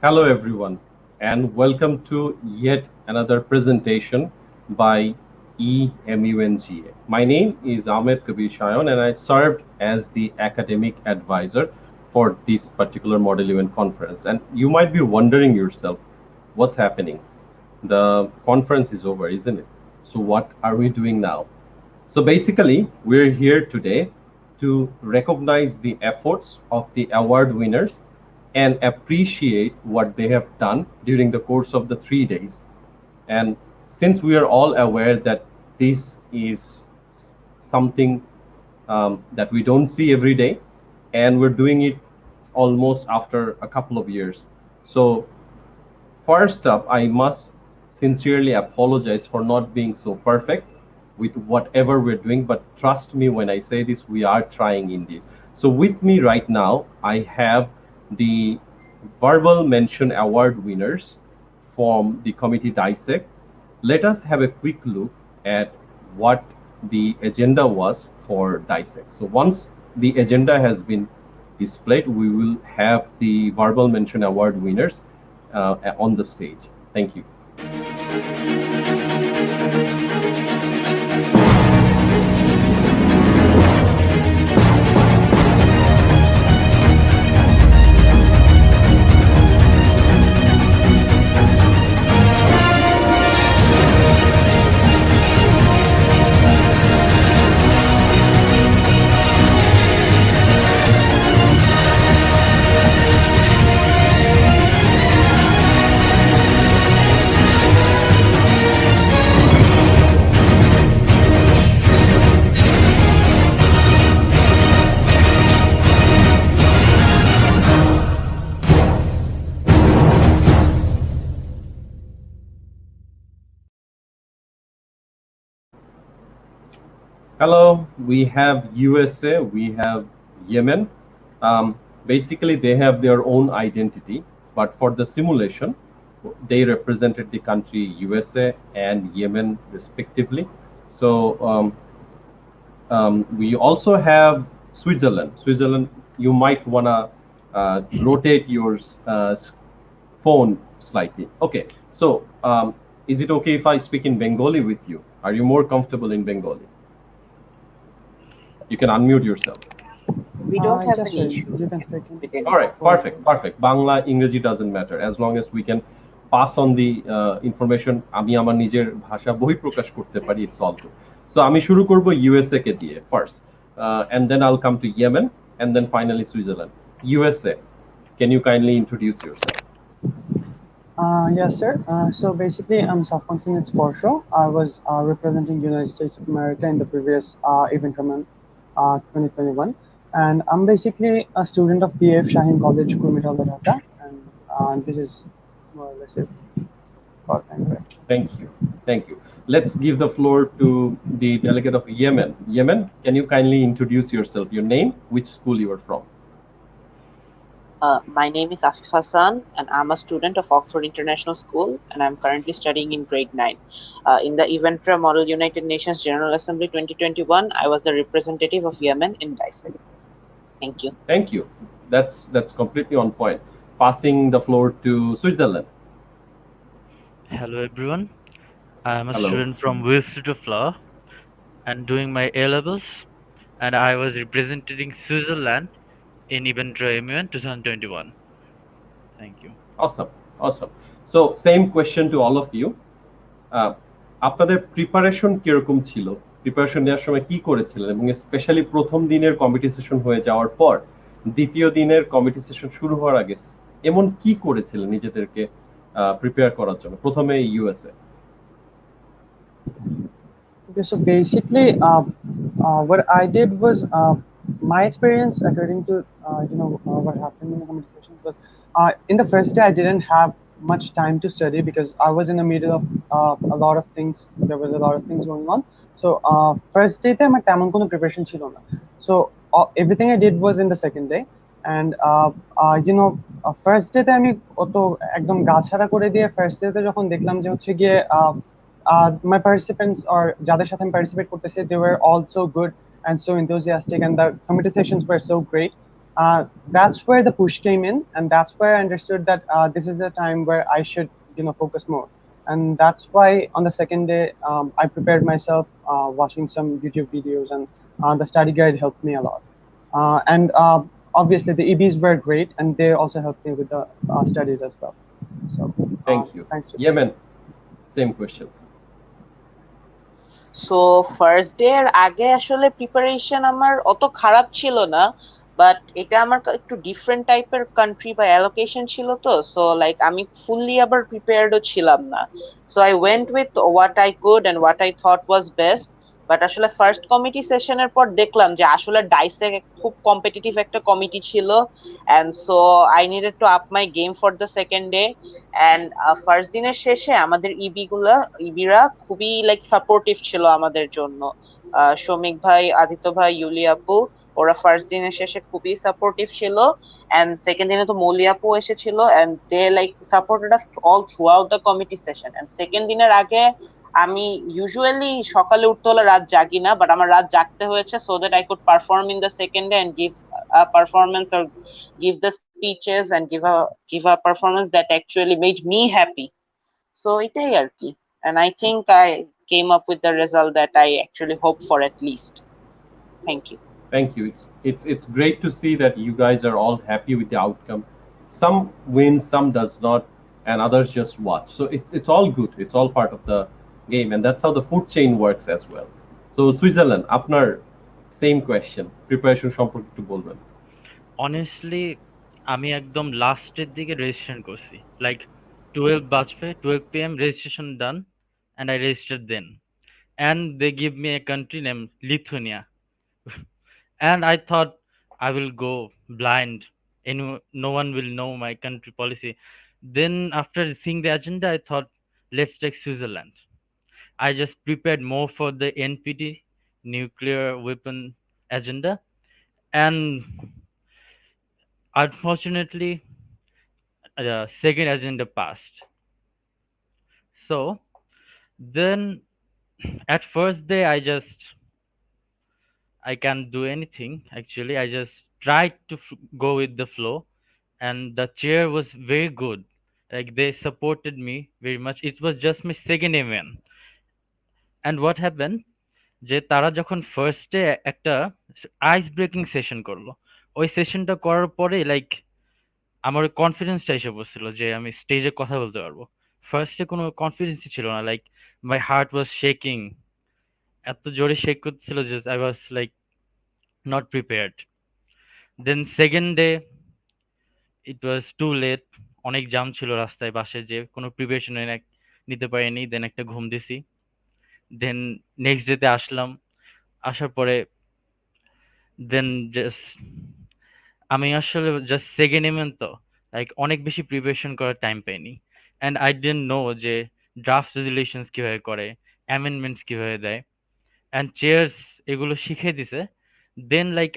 Hello everyone, and welcome to yet another presentation by EMUNGA. My name is Ahmed Kabir Shayon, and I served as the academic advisor for this particular model event conference. And you might be wondering yourself, what's happening? The conference is over, isn't it? So what are we doing now? So basically, we're here today to recognize the efforts of the award winners and appreciate what they have done during the course of the 3 days. And since we are all aware that this is something that we don't see every day, and we're doing it almost after a couple of years. So first up, I must sincerely apologize for not being so perfect with whatever we're doing, but trust me when I say this, we are trying indeed. So with me right now, I have the verbal mention award winners from the committee dissect. Let us have a quick look at what the agenda was for dissect. So once the agenda has been displayed, we will have the verbal mention award winners on the stage. Thank you. Hello, we have USA, we have Yemen. Basically, they have their own identity, but for the simulation, they represented the country USA and Yemen respectively. So we also have Switzerland. Switzerland, you might wanna rotate your phone slightly. Okay, so is it okay if I speak in Bengali with you? Are you more comfortable in Bengali? You can unmute yourself. We don't have any issue. You can speak in. All right, perfect. Bangla, English doesn't matter as long as we can pass on the information. আমি আমার নিজের ভাষা বহিঃপ্রকাশ করতে পারি, it's all good. So আমি শুরু করব USA কে দিয়ে first, and then I'll come to Yemen, and then finally Switzerland. USA, can you kindly introduce yourself? Yes, sir. So basically, I'm Safwan Singh Sporsho. I was representing United States of America in the previous event from 2021, and I'm basically a student of PF Shaheen College, Kurmitala, Dhaka, and this is more or less it. Thank you. Let's give the floor to the delegate of Yemen. Yemen, can you kindly introduce yourself? Your name, which school you are from? My name is Afif Hassan, and I'm a student of Oxford International School, and I'm currently studying in grade 9. In the EVENTRA Model United Nations General Assembly 2021, I was the representative of Yemen in dissect. Thank you. Thank you. That's completely on point. Passing the floor to Switzerland. Hello everyone. I'm a Hello. student from Will Institute of Law and doing my A-levels, and I was representing Switzerland in EVENTRA EMUN 2021. Thank you. Awesome. So same question to all of you. আপনাদের preparation কিরকম ছিল? Preparation নেওয়ার সময় কি করেছিলেন, এবং specially প্রথম দিনের কমিটি সেশন হয়ে যাওয়ার পর দ্বিতীয় দিনের কমিটি সেশন শুরু হওয়ার আগে এমন কি করেছিলেন নিজেদেরকে প্রিপেয়ার করার জন্য? প্রথমে USA. Okay, so basically, what I did was my experience, according to what happened in the committee session, was in the first day I didn't have much time to study because I was in the middle of a lot of things. There was a lot of things going on. So first day আমার তেমন কোনো preparation ছিল না. So everything I did was in the second day, and first day তে আমি অত একদম গাছাড়া করে দিয়ে first day তে যখন দেখলাম যে হচ্ছে গিয়ে my participants or যাদের সাথে আমি participate করতেছি, they were all so good and so enthusiastic, and the committee sessions were so great. That's where the push came in, and that's where I understood that this is a time where I should focus more. And that's why on the second day I prepared myself, watching some YouTube videos, and the study guide helped me a lot. And obviously the EBs were great, and they also helped me with the studies as well. So Thank you. thanks to Yemen, same question. So first day এর আগে আসলে preparation আমার অত খারাপ ছিল না, but এটা আমার একটু ডিফারেন্ট টাইপের কান্ট্রি বা অ্যালোকেশন ছিল, তো সো লাইক আমি ফুললি আবার প্রিপেয়ার্ডও ছিলাম না। So I went with what I could and what I thought was best. But আসলে ফার্স্ট কমিটি সেশনের পর দেখলাম যে আসলে ডাইসে খুব কম্পিটিটিভ একটা কমিটি ছিল, and so I needed to up my game for the second day. And first দিনের শেষে আমাদের ইবিরা খুবই লাইক সাপোর্টিভ ছিল আমাদের জন্য। শমিক ভাই, আদিত্য ভাই, ইউলি আপু, ওরা ফার্স্ট দিনের শেষে খুবই সাপোর্টিভ ছিল। এন্ড সেকেন্ড দিনে তো মৌলি আপু এসেছিল, and they like supported us all throughout the committee session. And second দিনের আগে আমি ইউজুয়ালি সকালে উঠতে হলে রাত জাগি না, বাট আমার রাত জাগতে হয়েছে so that I could perform in the second day and give a performance or give the speeches and give a performance that actually made me happy. So এটাই আর কি, and I think I came up with the result that I actually hoped for at least. Thank you. Thank you. It's great to see that you guys are all happy with the outcome. Some win, some does not, and others just watch. So it's all good. It's all part of the game, and that's how the food chain works as well. So Switzerland, আপনার same question. Preparation সম্পর্কে একটু বলবেন। Honestly আমি একদম লাস্টের দিকে registration করছি, like 12 বাজবে, 12 p.m. registration done, and I registered then, and they give me a country name Lithuania. And I thought I will go blind, and no one will know my country policy. Then after seeing the agenda, I thought, let's take Switzerland. I just prepared more for the NPT, nuclear weapon agenda, and unfortunately the second agenda passed. So then at first day I can't do anything. Actually, I just tried to go with the flow, and the chair was very good. Like they supported me very much. It was just my second event. And what happened, যে তারা যখন ফার্স্টে একটা ice breaking session করলো, ওই সেশনটা করার পরে like আমার কনফিডেন্সটা এসে বসছিল যে আমি স্টেজে কথা বলতে পারবো। ফার্স্টে কোনো কনফিডেন্সই ছিল না, like my heart was shaking, এত জোরে শেক করছিল যে I was like not prepared. Then second day it was too late, অনেক জাম ছিল রাস্তায়, বাসে যে কোনো প্রিপারেশন নিতে পারিনি। দেন একটা ঘুম দিছি। দেন নেক্সট ডেতে আসলাম, আসার পরে দেন জাস্ট আমি আসলে জাস্ট সেকেন্ড ইভেন্ট, তো লাইক অনেক বেশি প্রিপারেশন করার টাইম পাইনি। অ্যান্ড আই ডিডন্ট নো যে ড্রাফট রেজুলেশনস কীভাবে করে, অ্যামেন্ডমেন্টস কীভাবে দেয়, অ্যান্ড চেয়ার্স এগুলো শিখিয়ে দিছে। Then like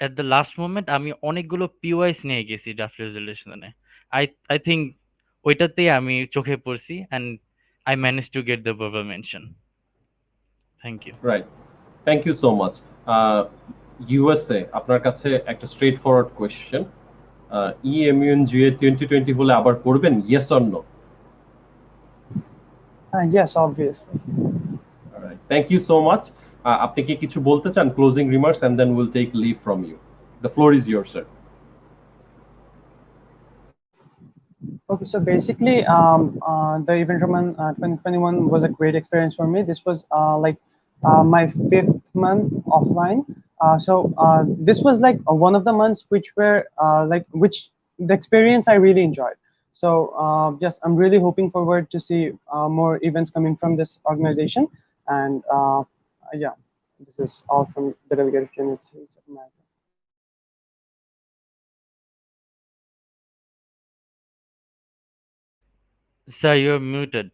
at the last moment আমি অনেকগুলো পিওয়াইস নিয়ে গেছি ড্রাফট রেজুলেশনে। আই থিঙ্ক ওইটাতেই আমি চোখে পড়ছি, and I manage to get the verbal mention. Thank you. Right, thank you so much. USA, আপনার কাছে একটা স্ট্রেট ফরওয়ার্ড কোয়েশ্চেন, EMUNGA 2020 হলে আবার করবেন, yes or no? Yes, obviously. Alright, thank you so much. আপনি কি কিছু বলতে চান, closing remarks, and then we'll take leave from you. The floor is yours, sir. Okay, so basically, the Event Roman 2021 was a great experience for me. This was like my 5th month offline. So this was like one of the months which were which the experience I really enjoyed. So yes, I'm really hoping forward to see more events coming from this organization. And yeah, this is all from the Delegate of United States of America. Sir, you're muted.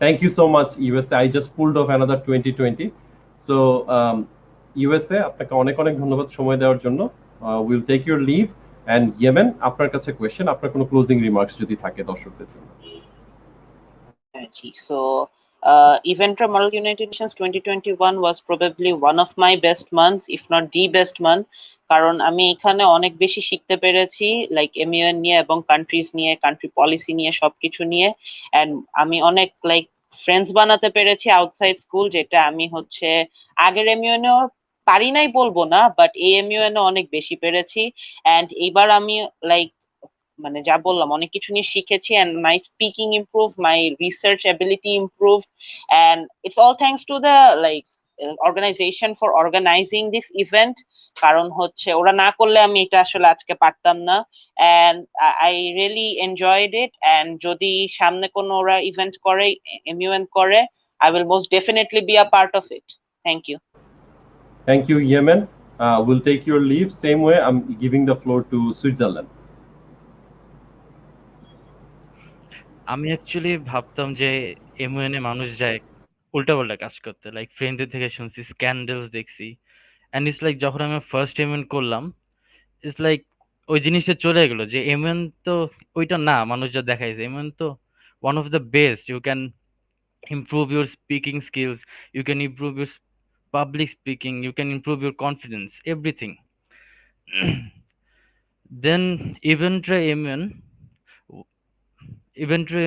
Thank you so much, USA. I just pulled off another 2020. So USA, আপনাকে অনেক অনেক ধন্যবাদ সময় দেওয়ার জন্য। We'll take your leave. And Yemen, আপনার কাছে question, আপনার কোনো ক্লোজিং রিমার্কস যদি থাকে দর্শকদের জন্য। জি, so Eventra Model United Nations 2021 was probably one of my best months, if not the best month, কারণ আমি এখানে অনেক বেশি শিখতে পেরেছি লাইক এমইউএন নিয়ে এবং কান্ট্রিজ নিয়ে, কান্ট্রি পলিসি নিয়ে, সবকিছু নিয়ে। এন্ড আমি অনেক লাইক ফ্রেন্ডস বানাতে পেরেছি আউটসাইড স্কুল, যেটা আমি হচ্ছে আগের এমইউএনও পারি নাই বলবো না, বাট এই এমইউএনও অনেক বেশি পেরেছি। এন্ড এইবার আমি লাইক মানে যা বললাম অনেক কিছু নিয়ে শিখেছি, and my speaking improve, my research ability improve, and it's all thanks to the like organization for organizing this event. কারণ হচ্ছে ওরা না করলে আমি এটা আসলে আজকে পারতাম না। And I really enjoyed it, and যদি সামনে কোনো ওরা ইভেন্ট করে, এমইউএন করে, I will most definitely be a part of it. Thank you. Thank you, Yemen. We'll take your leave. Same way, I'm giving the floor to Switzerland. আমি actually ভাবতাম যে এমইউএন এ মানুষ যায় উল্টাপাল্টা কাজ করতে, লাইক ফ্রেন্ডদের থেকে শুনছি, স্ক্যান্ডালস দেখছি, অ্যান্ড ইটস লাইক যখন আমি ফার্স্ট এমইউএন করলাম, ইটস লাইক ওই জিনিসটা চলে গেলো যে এমইউএন তো ওইটা না, মানুষ যা দেখাইছে এমইউএন তো one of the best. You can improve your speaking skills, you can improve your public speaking, you can improve your confidence, everything. Then Eventra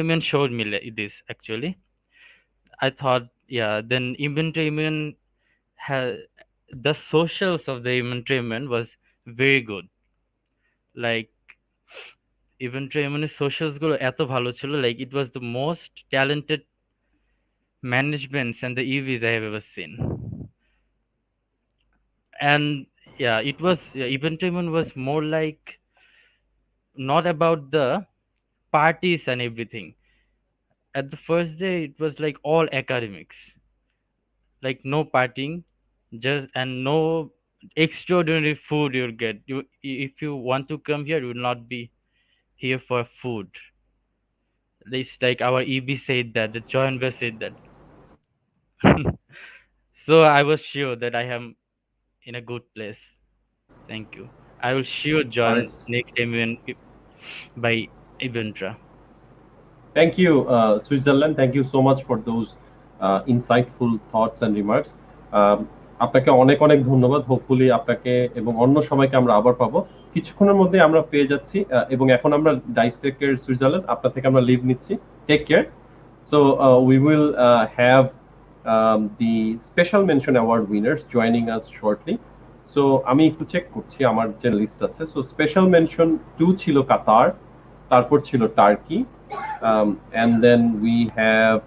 Immune showed me this actually. I thought, yeah, then Eventra Immune had the socials of the Eventra Immune was very good. Like Eventra Immune socials গুলো এত ভালো ছিল, like it was the most talented managements and the EVs I have ever seen. And yeah, it was Eventraimon was more like not about the parties and everything. At the first day, it was like all academics, like no partying, just and no extraordinary food you'll get. You if you want to come here, you will not be here for food. It's like our EB said that, the joint best said that. So I was sure that I am in a good place. Thank you. I will sure join Alright. next MUN by Eventra. Thank you, Switzerland. Thank you so much for those insightful thoughts and remarks. আপনাকে অনেক অনেক ধন্যবাদ। Hopefully আপনাকে এবং অন্য সবাইকে আমরা আবার পাবো কিছুক্ষণের মধ্যে, আমরা পেয়ে যাচ্ছি। এবং এখন আমরা ডাইসেকের সুইজারল্যান্ড আপনার থেকে আমরা লিভ নিচ্ছি। Take care. So we will have the special mention award winners joining us shortly. সো আমি একটু চেক করছি আমার যে লিস্ট আছে। সো স্পেশাল মেনশন 2 ছিল কাতার, তারপর ছিল turkey, and then we have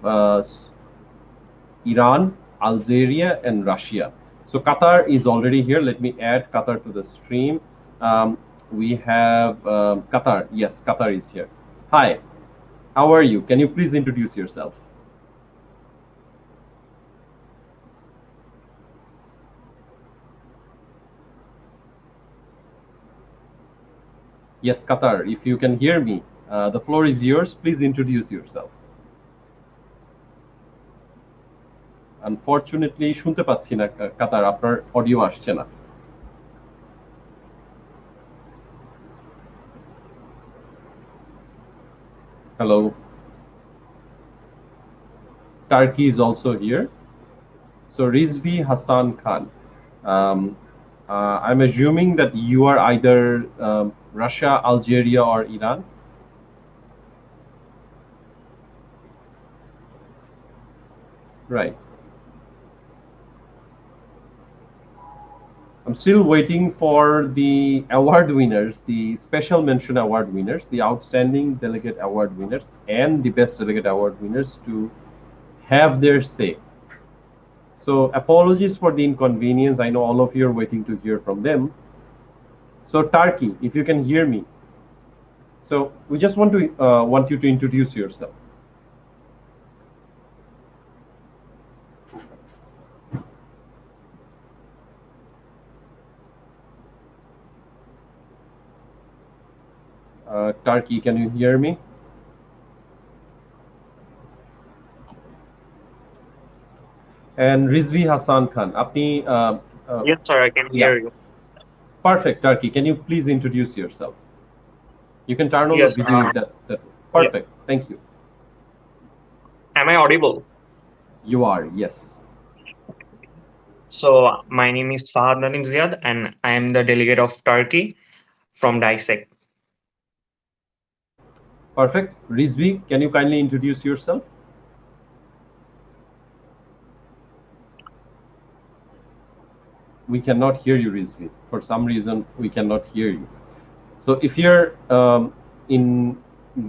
Iran, Algeria, and Russia. So Qatar is already here. Let me add Qatar to the stream. We have Qatar. Yes, Qatar is here. Hi, how are you? Can you please introduce yourself? Yes, Qatar, if you can hear me, the floor is yours. Please introduce yourself. Unfortunately, শুনতে পাচ্ছি না কাতার, আপনার audio আসছে না। Hello. Turkey is also here. So Rizvi Hassan Khan. I'm assuming that you are either Russia, Algeria, or Iran. Right. I'm still waiting for the award winners, the special mention award winners, the Outstanding Delegate Award winners, and the Best Delegate Award winners to have their say. So apologies for the inconvenience. I know all of you are waiting to hear from them. So Turkey, if you can hear me. So we just want you to introduce yourself. Turkey, can you hear me? And Rizvi Hassan Khan, apni yes sir, I can hear you. Perfect. Turkey, can you please introduce yourself? You can turn on the video. Perfect. Yeah. Thank you. Am I audible? You are, yes. So my name is Fahad Nadim Ziad, and I am the delegate of Turkey from DISEC. Perfect. Rizvi, can you kindly introduce yourself? We cannot hear you, Rizvi. For some reason, we cannot hear you. So if you're in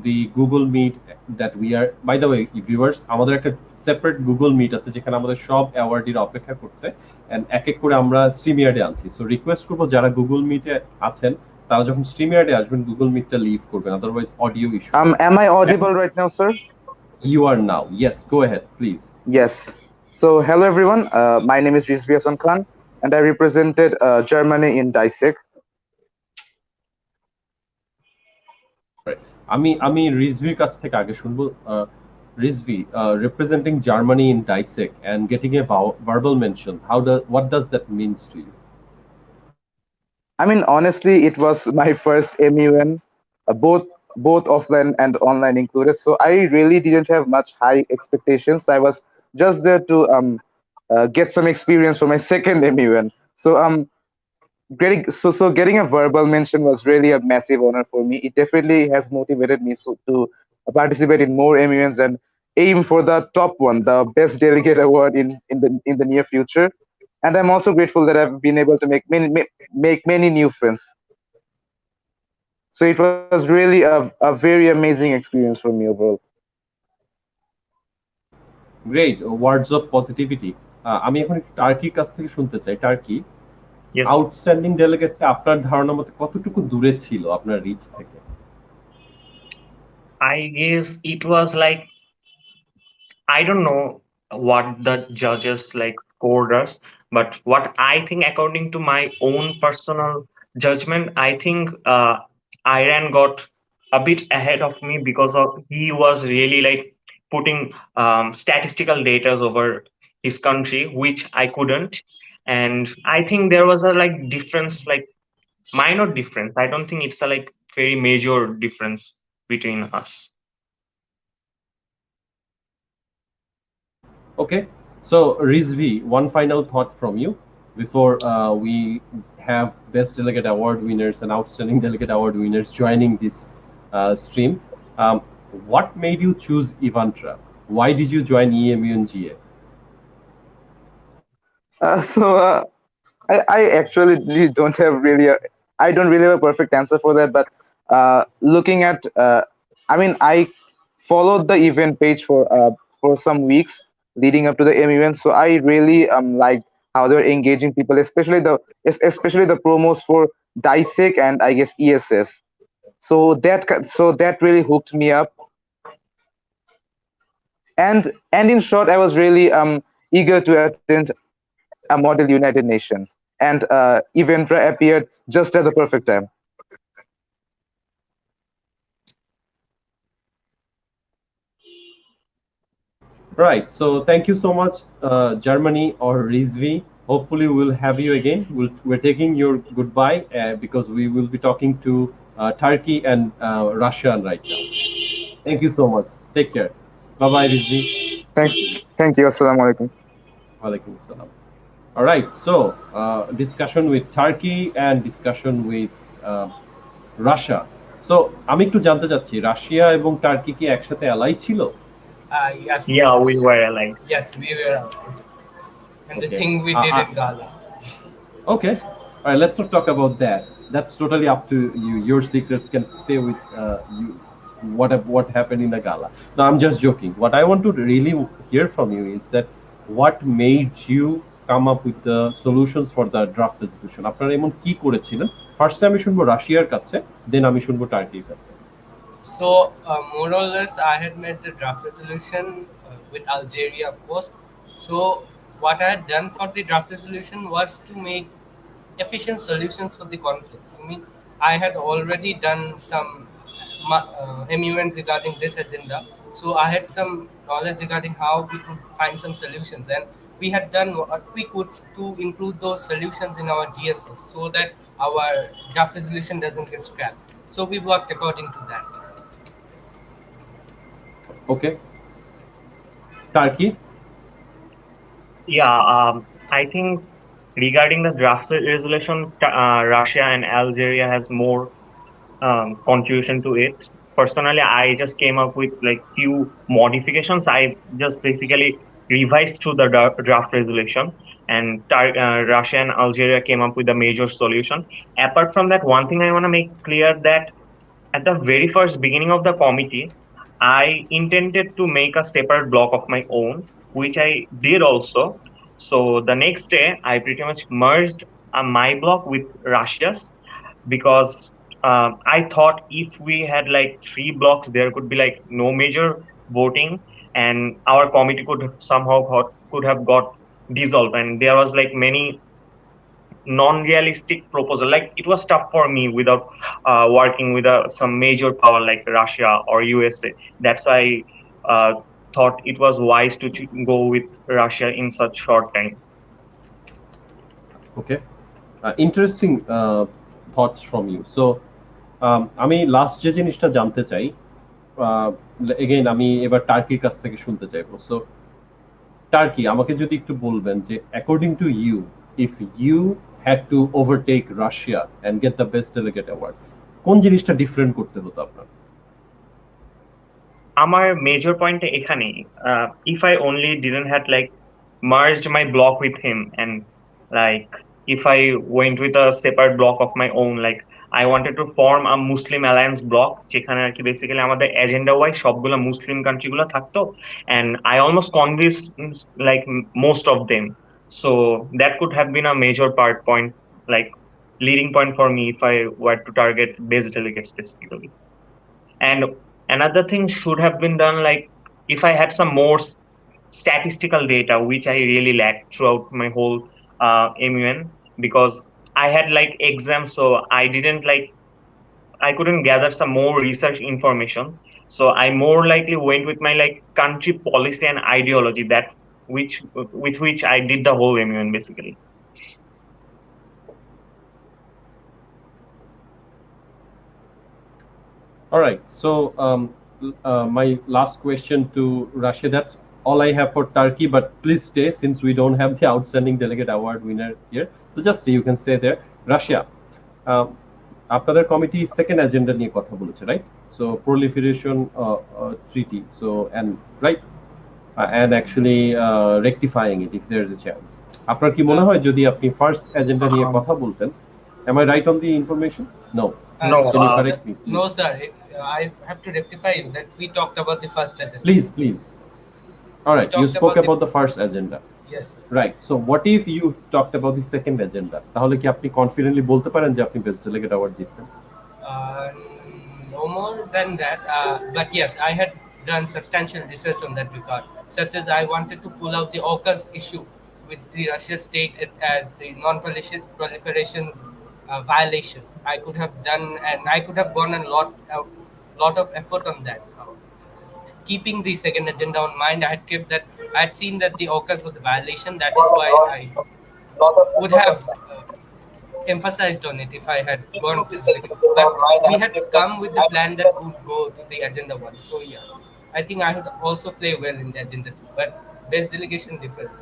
the Google Meet that we are, by the way, viewers, আমাদের একটা separate Google meet আছে যেখানে আমাদের সব অ্যাওয়ার্ডির অপেক্ষা করছে and এক এক করে আমরা স্ট্রিমইয়ার্ডে আনছি। সো রিকোয়েস্ট করবো যারা গুগল মিটে আছেন তারা যখন স্ট্রিমইয়ার্ডে আসবেন গুগল মিটটা লিভ করবেন, otherwise audio issue. Am I audible right now, sir? You are now. Yes, go ahead, please. Yes. So, hello everyone. My name is Rizvi Hasan Khan, and I represented Germany in DISEC. আমি রিজভির কাছ থেকে আগে শুনবো। Rizvi, representing Germany in DISEC and getting a verbal mention, what does that means to you? I mean, honestly, it was my first MUN, both offline and online included. So I really didn't have much high expectations. I was just there to get some experience for my second MUN. So getting a verbal mention was really a massive honor for me. It definitely has motivated me to participate in more MUNs and aim for the top one, the best delegate award in the near future. And I'm also grateful that I've been able to make many new friends. So it was really a very amazing experience for me overall. Great words of positivity. আমি এখন একটু টার্কির কাছ থেকে শুনতে চাই। Turkey, Yes. Outstanding ডেলিগেটটা আপনার ধারণা মতে কতটুকু দূরে ছিল আপনার রিচ থেকে? I guess it was like, I don't know what the judges like scored us, but what I think, according to my own personal judgment, I think Iran got a bit ahead of me because of he was really like putting statistical data over his country, which I couldn't. And I think there was a like difference, like minor difference. I don't think it's a like very major difference between us. Okay, so Rizvi, one final thought from you before we have Best Delegate Award winners and Outstanding Delegate Award winners joining this stream. What made you choose Evantra? Why did you join EMUNGA? I actually really don't have really I don't really have a perfect answer for that, but looking at I mean, I followed the event page for some weeks leading up to the MUN, so I really liked how they're engaging people, especially the promos for DISEC and I guess ESS. So that really hooked me up, and in short, I was really eager to attend a model United Nations, and Eventra appeared just at the perfect time. Right. So thank you so much, Germany or Rizvi. Hopefully we'll have you again. We're taking your goodbye because we will be talking to Turkey and Russia right now. Thank you so much. Take care. Bye bye, Rizvi. Thank you. Assalamu alaikum. Walaikum salam. All right. So discussion with Turkey and discussion with Russia. So আমি একটু জানতে চাচ্ছি Russia এবং turkey কি একসাথে ally ছিল? Yes. Yeah, yes. we were like. Yes, we were allies. And the Okay. thing we did in Gala. Okay. All right. Let's not talk about that. That's totally up to you. Your secrets can stay with you. What happened in the gala? No, I'm just joking. What I want to really hear from you is that what made you come up with the solutions for the draft resolution? আপনারা এমন কি করেছিলেন? ফার্স্টে আমি শুনবো রাশিয়ার কাছে, দেন আমি শুনবো টার্কির কাছে। So, more or less, I had made the draft resolution with Algeria, of course. So, what I had done for the draft resolution was to make efficient solutions for the conflicts. I mean, I had already done some MUNs regarding this agenda. So, I had some knowledge regarding how we could find some solutions. And we had done what we could to include those solutions in our GSS so that our draft resolution doesn't get scrapped. So, we worked according to that. Okay. Turkey? Yeah, I think regarding the draft resolution, Russia and Algeria has more contribution to it. Personally, I just came up with like few modifications. I just basically revised through the draft resolution, and Russia and Algeria came up with a major solution. Apart from that, one thing I want to make clear that at the very first beginning of the committee, I intended to make a separate block of my own, which I did also. So the next day, I pretty much merged my block with Russia's because I thought if we had like three blocks, there could be like no major voting, and our committee could somehow could have got dissolved. And there was like many non-realistic proposal. Like it was tough for me without working with some major power like Russia or USA. That's why I thought it was wise to go with Russia in such short time. Okay, interesting thoughts from you. So আমি last যে জিনিসটা জানতে চাই, again আমি এবার টার্কির কাছ থেকে শুনতে চাইবো। সো টার্কি, আমাকে যদি একটু বলবেন যে according to you, if you had to overtake Russia and get the best delegate award, কোন জিনিসটা ডিফারেন্ট করতে হতো আপনার? আমার মেজর পয়েন্ট এখানেই, if I only didn't had like merged my block with him, and like if I went with a separate block of my own, like I wanted to form a Muslim alliance block যেখানে আর কি basically আমাদের agenda wise সবগুলো মুসলিম country গুলো থাকতো, and I almost convinced like most of them. So that could have been a major point, like leading point for me if I were to target base delegates specifically. And another thing should have been done, like if I had some more statistical data, which I really lacked throughout my whole MUN, because I had like exams, so I couldn't gather some more research information. So I more likely went with my like country policy and ideology, that which with which I did the whole MUN basically. All right. So my last question to Russia. That's all I have for Turkey. But please stay, since we don't have the Outstanding Delegate Award winner here. So just you can stay there. Russia, আপনাদের committee second agenda নিয়ে কথা বলেছে, right? So proliferation treaty, so and right and actually rectifying it if there is a chance. আপনার কি মনে হয় যদি আপনি ফার্স্ট এজেন্ডা নিয়ে কথা বলতেন? Am I right on the information? No. No, Can you correct me, please? No, sir. I have to rectify you that we talked about the first agenda. Please. All right, you spoke about the first agenda. Yes, sir. Right. So what if you talked about the second agenda? তাহলে কি আপনি confidently বলতে পারেন যে আপনি best delegate award জিতবেন? No more than that. But yes, I had done substantial research on that regard, such as I wanted to pull out the AUKUS issue, which the Russia stated as the non-proliferations violation. I could have done, and I could have gone a lot of effort on that. Keeping the second agenda on mind, I had kept that. I had seen that the AUKUS was a violation. That is why I would have emphasized on it if I had gone to the second. But we had come with the plan that would go to the agenda one. So yeah, I think I would also play well in the agenda two. But best delegation differs.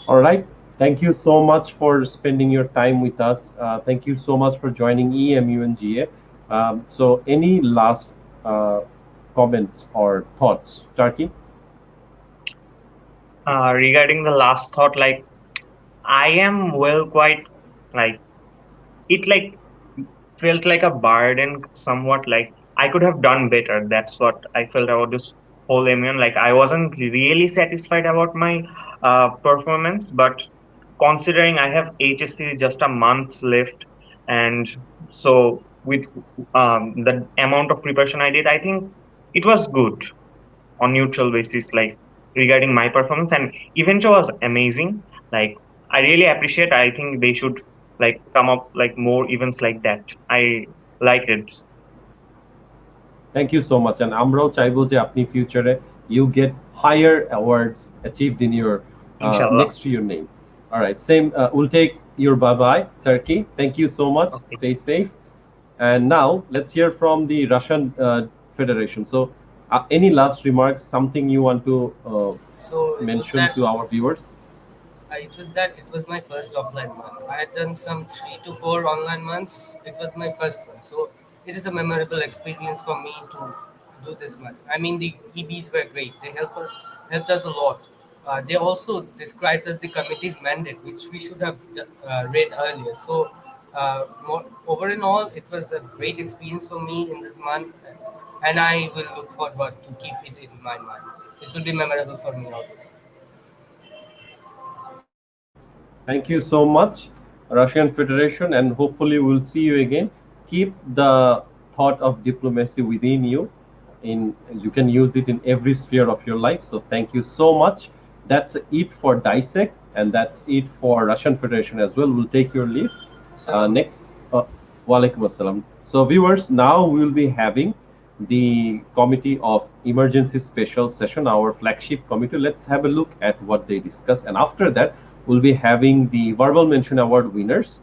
All right. Thank you so much for spending your time with us. Thank you so much for joining EMUNGA. So any last comments or thoughts, Turkey? Regarding the last thought, like I am quite like it like felt like a burden somewhat, like I could have done better. That's what I felt about this whole MUN. Like I wasn't really satisfied about my performance, but considering I have HSC just a month left, and so with the amount of preparation I did, I think it was good on neutral basis, like regarding my performance, and event was amazing. Like I really appreciate. I think they should like come up like more events like that. I liked it. Thank you so much. And আমরাও চাইবো যে আপনি ফিউচারে you get higher awards achieved in your next to your name. All right, same. We'll take your bye-bye, Turkey. Thank you so much. Okay. Stay safe. And now let's hear from the Russian Federation. So Any last remarks, something you want to So it was mention that to our viewers? it was my first offline month. I had done some 3 to 4 online months. It was my first one, so it is a memorable experience for me to do this month. I mean, the EBs were great. They helped us a lot. They also described us the committee's mandate, which we should have read earlier. So, over in all, it was a great experience for me in this month, and I will look forward to keep it in my mind. It will be memorable for me always. Thank you so much, Russian Federation, and hopefully we'll see you again. Keep the thought of diplomacy within you. You can use it in every sphere of your life. So thank you so much. That's it for Dissect, and that's it for Russian Federation as well. We'll take your leave. So, Next, Walaikum Assalam. So viewers, now we will be having the Committee of Emergency Special Session, our flagship committee. Let's have a look at what they discuss, and after that, we'll be having the Verbal Mention Award winners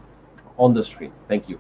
on the screen. Thank you.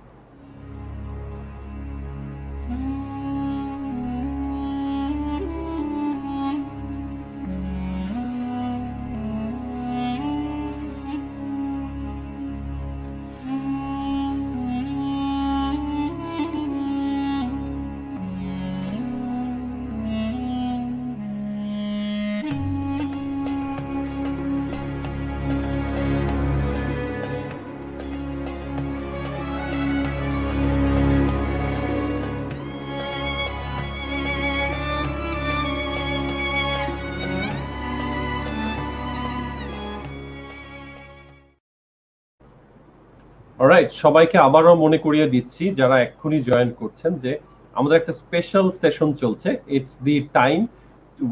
Alright, সবাইকে আবারও মনে করিয়ে দিচ্ছি যারা এক্ষুনি join করছেন যে আমাদের একটা স্পেশাল সেশন চলছে। It's the time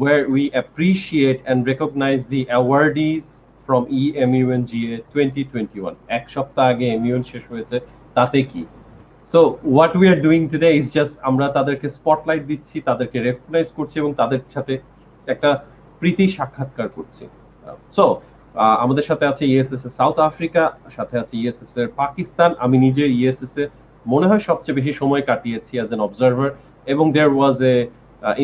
where we appreciate and recognize the awardees from EMUNGA 2021. এক সপ্তাহ আগে এমইউএন শেষ হয়েছে, তাতে কি? So what we are doing today is just আমরা তাদেরকে স্পটলাইট দিচ্ছি, তাদেরকে রেকগনাইজ করছি এবং তাদের সাথে একটা প্রীতি সাক্ষাৎকার করছি। সো আমাদের সাথে আছে ইএসএস এর সাউথ আফ্রিকা, সাথে আছে ইএসএস এর পাকিস্তান। আমি নিজে ইএসএস এ মনে হয় সবচেয়ে বেশি সময় কাটিয়েছি অ্যাজ এন অবজারভার, এবং দেয়ার ওয়াজ এ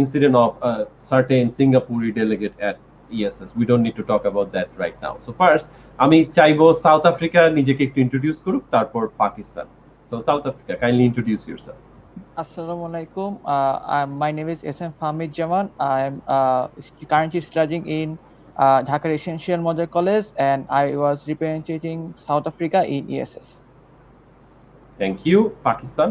incident of a certain Singapore delegate at ESS. We don't need to talk about that right now. So first, আমি চাইবো সাউথ আফ্রিকা নিজেকে একটু ইন্ট্রোডিউস করুক, তারপর Pakistan. So South Africa, kindly introduce yourself. Assalamu alaikum. My name is SM Fahmid Jaman. I'm currently studying in Dhaka Residential Model College, and I was representing South Africa in ESS. Thank you. Pakistan.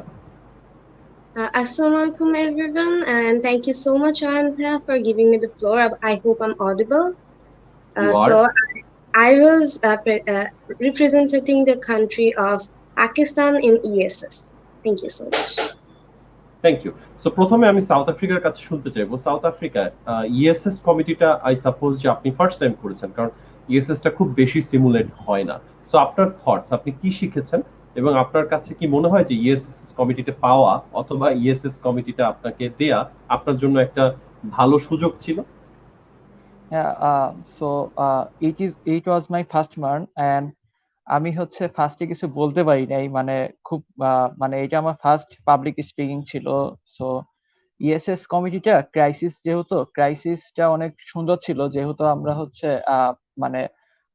Assalamu alaikum everyone, and thank you so much, Anta, for giving me the floor. I hope I'm audible. So I was representing the country of Pakistan in ESS. Thank you so much. Thank you. So প্রথমে আমি south আফ্রিকার কাছে শুনতে চাইবো। South Africa ESS কমিটিটা I suppose যে আপনি first time করেছেন, কারণ ইএসএসটা খুব বেশি সিমুলেট হয় না। সো আপনার থটস, আপনি কি শিখেছেন এবং আপনার কাছে কি মনে হয় যে ইএসএস কমিটিতে পাওয়া অথবা ইএসএস কমিটিটা আপনাকে দেয়া আপনার জন্য একটা ভালো সুযোগ ছিল? So it was my first month, and আমি হচ্ছে ফার্স্টে কিছু বলতে পারি নাই, মানে খুব মানে এটা আমার ফার্স্ট পাবলিক স্পিকিং ছিল। সো ইএসএস কমিটিটা যেহেতু ক্রাইসিসটা অনেক সুন্দর ছিল, যেহেতু আমরা হচ্ছে মানে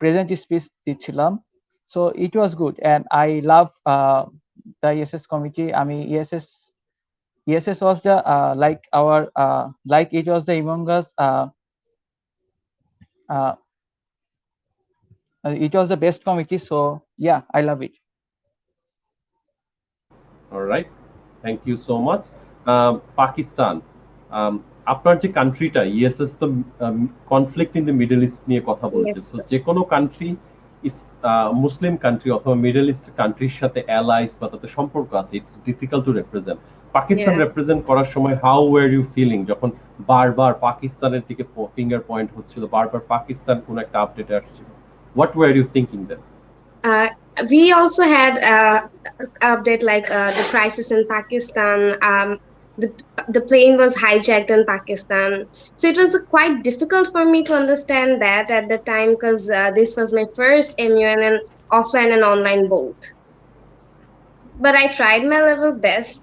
প্রেজেন্ট স্পিচ দিচ্ছিলাম। So it was good, and I love the ESS committee. I mean, ESS was the like our like it was the EMUNGA's it was the best committee. So yeah, I love it. All right, thank you so much. Pakistan, আপনার যে কান্ট্রিটা ESS তো conflict in the middle east নিয়ে কথা বলছে। So যে কোনো country মুসলিম country অথবা middle east কান্ট্রির সাথে অ্যালাইস বা তাদের সম্পর্ক আছে, it's difficult to represent. Pakistan represent করার সময় হাউ ওয়ার ইউ ফিলিং যখন বারবার পাকিস্তানের দিকে ফিঙ্গার পয়েন্ট হচ্ছিল, বারবার পাকিস্তান কোন একটা আপডেট আসছিল? What were you thinking then? We also had update like the crisis in Pakistan. The plane was hijacked in Pakistan, so it was quite difficult for me to understand that at the time, because this was my first MUN and offline and online both. But I tried my level best,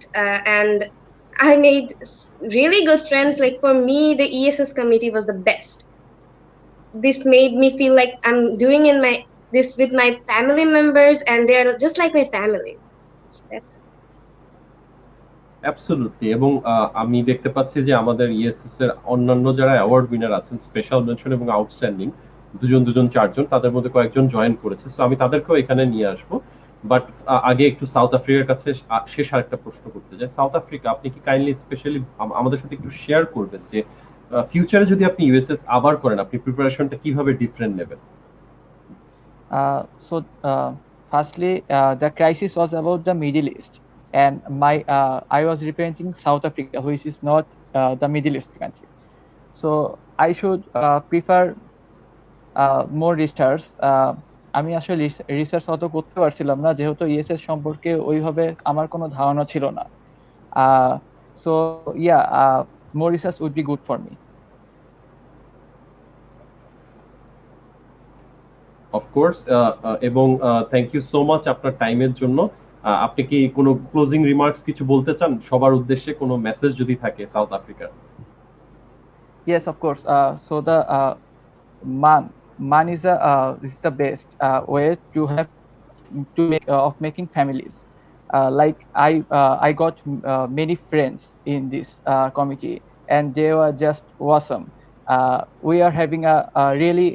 and I made really good friends. Like for me, the ESS committee was the best. This made me feel like I'm doing in my this with my family members, and they're just like my families. That's absolutely. এবং আমি দেখতে পাচ্ছি যে আমাদের ESS এর অন্যান্য যারা award winner আছেন, স্পেশাল মেনশন এবং আউটস্ট্যান্ডিং, দুজন দুজন চারজন, তাদের মধ্যে কয়েকজন জয়েন করেছে। সো আমি তাদেরকেও এখানে নিয়ে আসবো। বাট আগে একটু সাউথ আফ্রিকার কাছে শেষ আরেকটা প্রশ্ন করতে চাই। সাউথ আফ্রিকা, আপনি কি কাইন্ডলি স্পেশালি আমাদের সাথে একটু শেয়ার করবেন যে ফিউচারে যদি আপনি ইউএসএস আবার করেন, আপনি প্রিপারেশনটা কিভাবে ডিফারেন্ট নেবেন? So, firstly, the crisis was about the Middle East, and I was representing South Africa, which is not the Middle East country. So I should prefer more research. আমি আসলে রিসার্চ অত করতে পারছিলাম না, যেহেতু ইএসএস সম্পর্কে ওইভাবে আমার কোনো ধারণা ছিল না। So yeah, more research would be good for me. Of course. এবং থ্যাংক ইউ সো মাচ আপনার টাইমের জন্য। আপনি কি কোনো ক্লোজিং রিমার্কস কিছু বলতে চান সবার উদ্দেশ্যে, কোনো মেসেজ যদি থাকে সাউথ আফ্রিকার? Yes, of course. So the man is the best way to have to make of making families. Like I got many friends in this committee, and they were just awesome. We are having a really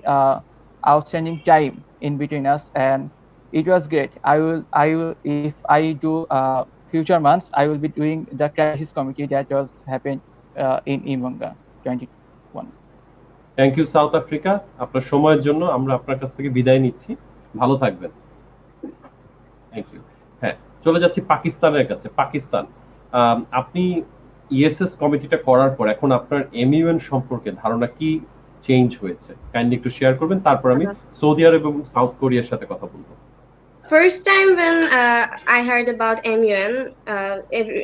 outstanding time in between us, and it was great. I will if I do future months, I will be doing the crisis committee that was happened in EMUNGA 2021. Thank you South Africa, আপনার সময়ের জন্য আমরা আপনার কাছ থেকে বিদায় নিচ্ছি। ভালো থাকবেন। Thank you. হ্যাঁ, চলে যাচ্ছি পাকিস্তানের কাছে। পাকিস্তান, আপনি ইএসএস কমিটিটা করার পর এখন আপনার এমইউএন সম্পর্কে ধারণা কি চেঞ্জ হয়েছে, কাইন্ডলি একটু শেয়ার করবেন, তারপর আমি সৌদি আরব এবং সাউথ কোরিয়ার সাথে কথা বলবো। first time when I heard about MUN,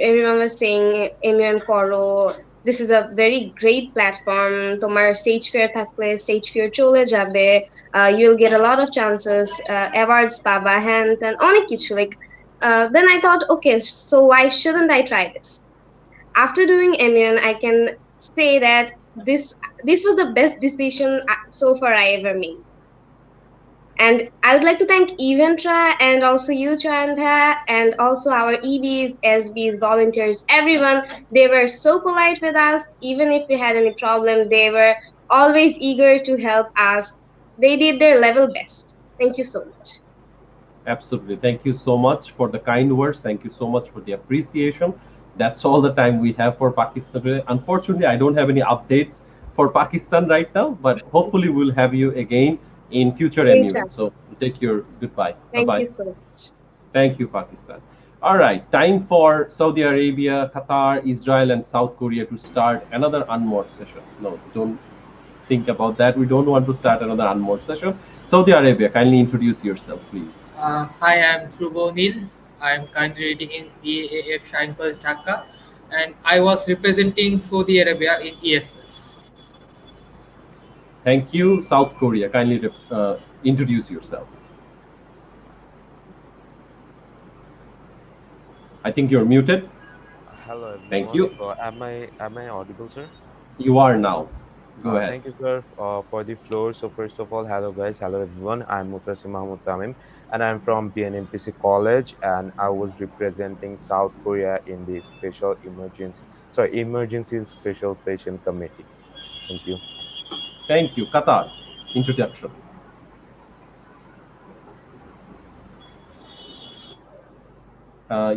everyone was saying MUN Koro. This is a very great platform. Tomar stage fair thakle stage fair chole jabe. You'll get a lot of chances, awards paba hand and onek kichu. Like then I thought, okay, so why shouldn't I try this? After doing MUN, I can say that this was the best decision so far I ever made. And I would like to thank Eventra and also you, Chanpa, and also our EBs, SBs, volunteers, everyone. They were so polite with us. Even if we had any problem, they were always eager to help us. They did their level best. Thank you so much. Absolutely. Thank you so much for the kind words. Thank you so much for the appreciation. That's all the time we have for Pakistan today. Unfortunately, I don't have any updates for Pakistan right now, but hopefully we'll have you again in future MUN. So take your goodbye. Thank Bye-bye. you so much. Thank you, Pakistan. All right, time for Saudi Arabia, Qatar, Israel, and South Korea to start another unmoored session. No, don't think about that. We don't want to start another unmoored session. Saudi Arabia, kindly introduce yourself, please. Hi, I'm Dhruvo Neil. I'm currently reading in EAF Shainpal Dhaka, and I was representing Saudi Arabia in ESS. Thank you. South Korea, kindly introduce yourself. I think you're muted. Hello, everyone. Thank you. Am I audible, sir? You are now. Go ahead. Thank you, sir, for the floor. So first of all, hello guys, hello everyone. I'm Mutasim Mahmoud Tamim, and I'm from BNMPC College, and I was representing South Korea in the emergency special session committee. Thank you. Thank you. Qatar, introduction.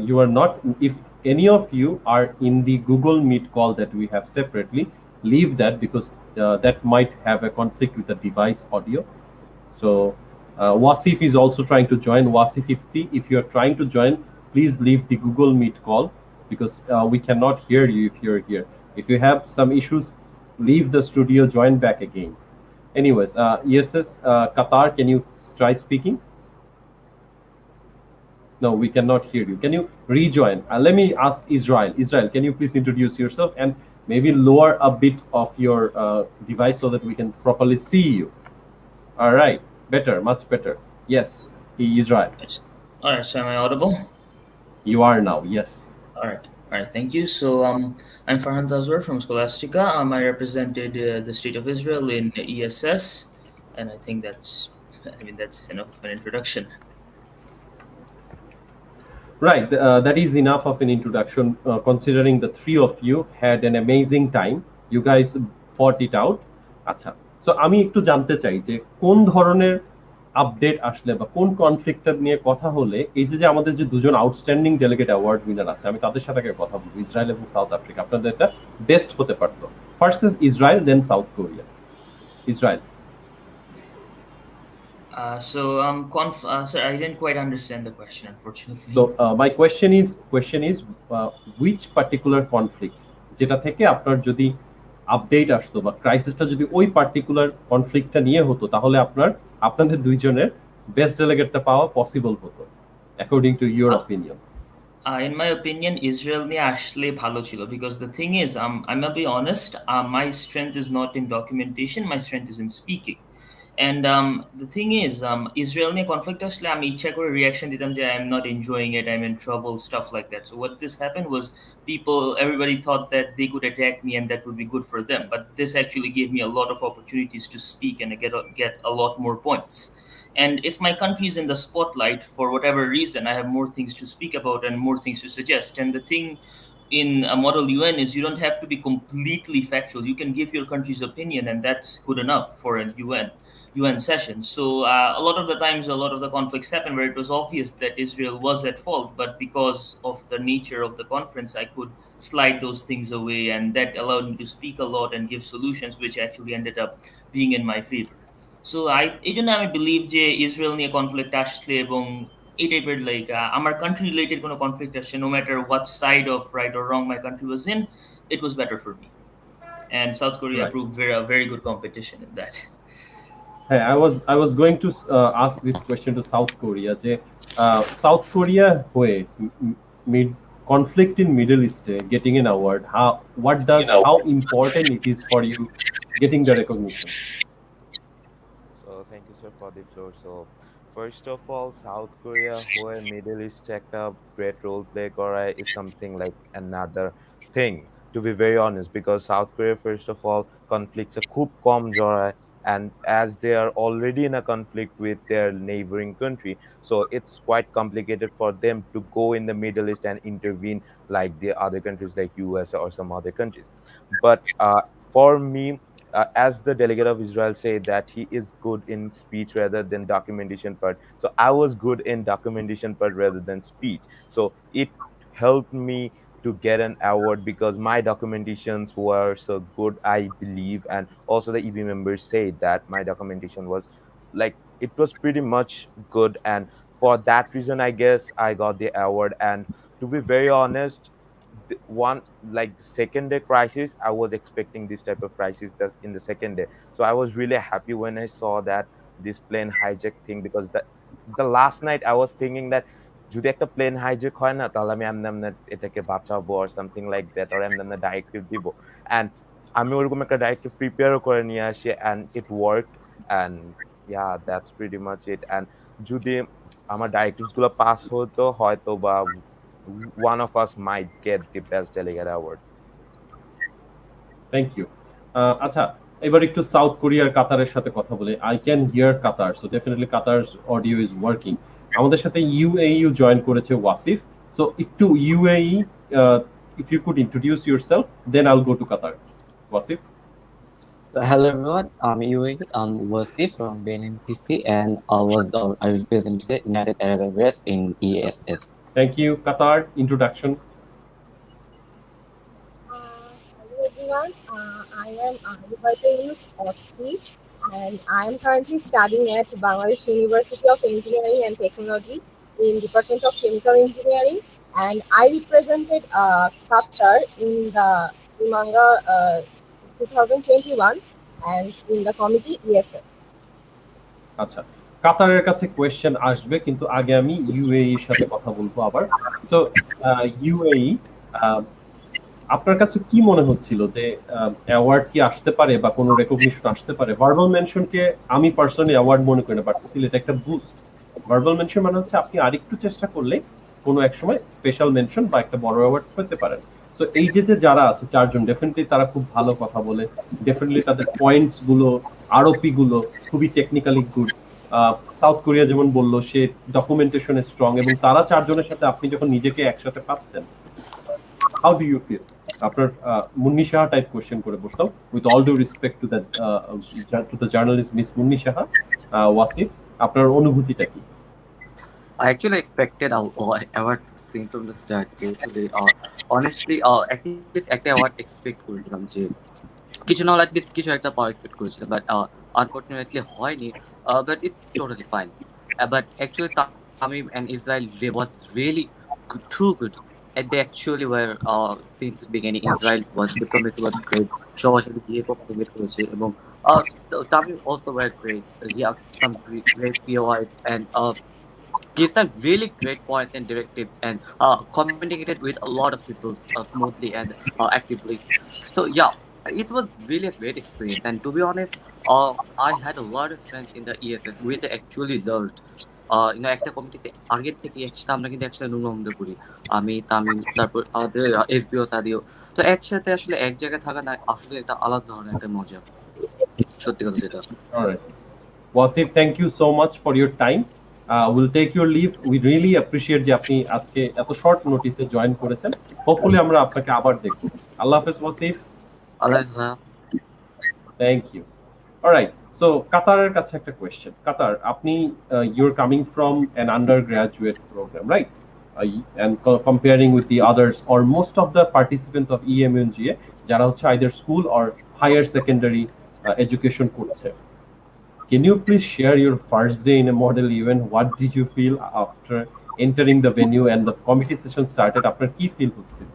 You are not, if any of you are in the Google Meet call that we have separately, leave that, because that might have a conflict with the device audio. So Wasif is also trying to join. Wasif Ifti, if you are trying to join, please leave the Google Meet call, because we cannot hear you if you're here. If you have some issues, leave the studio, join back again. Anyways, ESS, Qatar, can you try speaking? No, we cannot hear you. Can you rejoin? Let me ask Israel. Israel, can you please introduce yourself and maybe lower a bit of your device so that we can properly see you? All right, better, much better. Yes, Israel. All right, so am I audible? You are now, yes. All right. All right, thank you. So, I'm Farhan Tazwar from Scholastica. I represented the state of Israel in ESS, and I think that's enough of an introduction. Right, that is enough of an introduction. Considering the three of you had an amazing time, you guys fought it out. আচ্ছা, so আমি একটু জানতে চাই যে কোন ধরনের update আসলে বা কোন কনফ্লিক্টটা নিয়ে কথা হলে এই যে আমাদের যে দুজন আউটস্ট্যান্ডিং ডেলিগেট অ্যাওয়ার্ড উইনার আছে, আমি তাদের সাথে আগে কথা বলবো, ইসরায়েল এবং সাউথ আফ্রিকা, আপনাদের এটা বেস্ট হতে পারতো। First is Israel, then South Korea. Israel. Sir, I didn't quite understand the question, unfortunately. So my question is which particular conflict যেটা থেকে আপনার যদি আপডেট আসতো বা ক্রাইসিসটা যদি ওই পার্টিকুলার কনফ্লিক্টটা নিয়ে হতো তাহলে আপনাদের দুইজনের বেস্ট ডেলিগেটটা পাওয়া পসিবল হতো according to your opinion. In my opinion, Israel niye ashle bhalo chilo, because the thing is, I'm gonna be honest, my strength is not in documentation, my strength is in speaking. And the thing is, Israel niye conflict ashle ami ichha kore reaction ditam je I'm not enjoying it, I'm in trouble, stuff like that. So what this happened was everybody thought that they could attack me and that would be good for them. But this actually gave me a lot of opportunities to speak and get a lot more points. And if my country is in the spotlight for whatever reason, I have more things to speak about and more things to suggest. And the thing in a model UN is you don't have to be completely factual. You can give your country's opinion, and that's good enough for a UN session. So a lot of the times, a lot of the conflicts happen where it was obvious that Israel was at fault, but because of the nature of the conference, I could slide those things away, and that allowed me to speak a lot and give solutions, which actually ended up being in my favor. So এই জন্য আমি believe যে Israel নিয়ে conflict আসলে এবং এই টাইপের like আমার কান্ট্রি রিলেটেড কোনো কনফ্লিক্ট আসছে, no matter what side of right or wrong my country was in, it was better for me. And South Korea proved a very good competition in that. Hey, I was going to ask this question to South Korea. যে South Korea হয়ে conflict in Middle East getting an award, how important it is for you getting the recognition? So thank you, sir, for the floor. So first of all, South Korea where Middle East একটা great role play করা is something like another thing, to be very honest, because South Korea first of all conflicts খুব কম জড়ায়, and as they are already in a conflict with their neighboring country, so it's quite complicated for them to go in the Middle East and intervene like the other countries like US or some other countries. But for me, as the delegate of Israel said that he is good in speech rather than documentation part. So I was good in documentation part rather than speech. So it helped me to get an award because my documentations were so good, I believe. And also the EB members say that my documentation was like, it was pretty much good. And for that reason, I guess I got the award. And to be very honest, one like second day crisis, I was expecting this type of crisis that in the second day. So I was really happy when I saw that this plane hijack thing, because the last night I was thinking that যদি একটা plane hijack হয় না তাহলে আমি এমনি এটাকে বাঁচাবো or something like that, or এমনি ডাইরেক্টিভ দিব, and আমি ওরকম একটা ডাইরেক্টিভ প্রিপেয়ারও করে নিয়ে আসি, and it worked. And yeah, that's pretty much it. And যদি আমার ডাইরেক্টিভস গুলো পাস হতো হয়তো বা one of us might get the best delegate award. Thank you. আচ্ছা, এবার একটু সাউথ কোরিয়ার কাতারের সাথে কথা বলি। I can hear Qatar, so definitely Qatar's audio is working. আমাদের সাথে UAE জয়েন করেছে ওয়াসিফ। So একটু UAE, if you could introduce yourself, then I'll go to Qatar. Wasif. Hello everyone, I'm UAE. I'm Wasif from BNPC, and I represented the United Arab Emirates in ESS. Thank you. Qatar, introduction. Hello everyone, I am Awardees of Speech, and I am currently studying at Bangladesh University of Engineering and Technology in Department of Chemical Engineering, and I represented Qatar in the EMUNGA 2021 and in the committee ESS. আচ্ছা, কাতারের কাছে question আসবে, কিন্তু আগে আমি UAE এর সাথে কথা বলবো আবার। সো ইউএই, আপনার কাছে কি মনে হচ্ছিল যে অ্যাওয়ার্ড কি আসতে পারে বা কোনো রেকগনিশন আসতে পারে? ভার্বাল মেনশনকে আমি পার্সোনালি অ্যাওয়ার্ড মনে করি না, বাট স্টিল এটা একটা বুস্ট। ভার্বাল মেনশন মানে হচ্ছে আপনি আরেকটু চেষ্টা করলে কোনো এক সময় স্পেশাল মেনশন বা একটা বড় অ্যাওয়ার্ড পেতে পারেন। সো এই যে যারা আছে চারজন, ডেফিনেটলি তারা খুব ভালো কথা বলে, ডেফিনেটলি তাদের পয়েন্টস গুলো, আরওপি গুলো খুবই টেকনিক্যালি গুড। সাউথ কোরিয়া যেমন বললো সে ডকুমেন্টেশনে স্ট্রং, এবং তারা চারজনের সাথে আপনি যখন নিজেকে একসাথে পাচ্ছেন, হাউ ডু ইউ ফিল? আপনার মুন্নি সাহা টাইপ কোশ্চেন করে বসতাম, with all due respect to the journalist miss Munni Saha. Wasif, আপনার অনুভূতিটা কি? I actually expected a award since from the start. Actually, honestly, at least একটা award expect করেছিলাম যে কিছু না, at least কিছু একটা পাওয়া expect করেছিলাম, but unfortunately হয়নি. But it's totally fine. But actually, Tamim and Israel, they was really good, too good. And they actually were since beginning. Israel was diplomacy was great. সবার সাথে গিয়ে coordinate করেছে, এবং Tamim also were great. He had some great POIs and gives some really great points and directives, and communicated with a lot of people smoothly and actively. So yeah, it was really a great experience. And to be honest, I had a lot of friends in the ESS which I actually loved. একটা কমিটিতে আগের থেকে একসাথে আমরা কিন্তু একসাথে নুনন্দ করি, আমি তামিম, তারপর আমাদের এসবিও সাদিও। তো একসাথে আসলে এক জায়গায় থাকা না আসলে একটা আলাদা ধরনের একটা মজা, সত্যি কথা যেটা। Alright. Wasif, thank you so much for your time. We'll take your leave. We really appreciate যে আপনি আজকে এত শর্ট নোটিসে জয়েন করেছেন। হোপফুলি আমরা আপনাকে আবার দেখব। আল্লাহ হাফেজ ওয়াসিফ। আল্লাহ হাফেজ ভাইয়া। Thank you. অলরাইট, সো কাতারের কাছে একটা কোয়েশ্চেন। কাতার, আপনি you're coming from an undergraduate program, right? And comparing with the others or most of the participants of EMUNGA যারা হচ্ছে either school or higher secondary education করছে, can you please share your first day in a model event? What did you feel after entering the venue and the committee session started? After কি feel হচ্ছিল?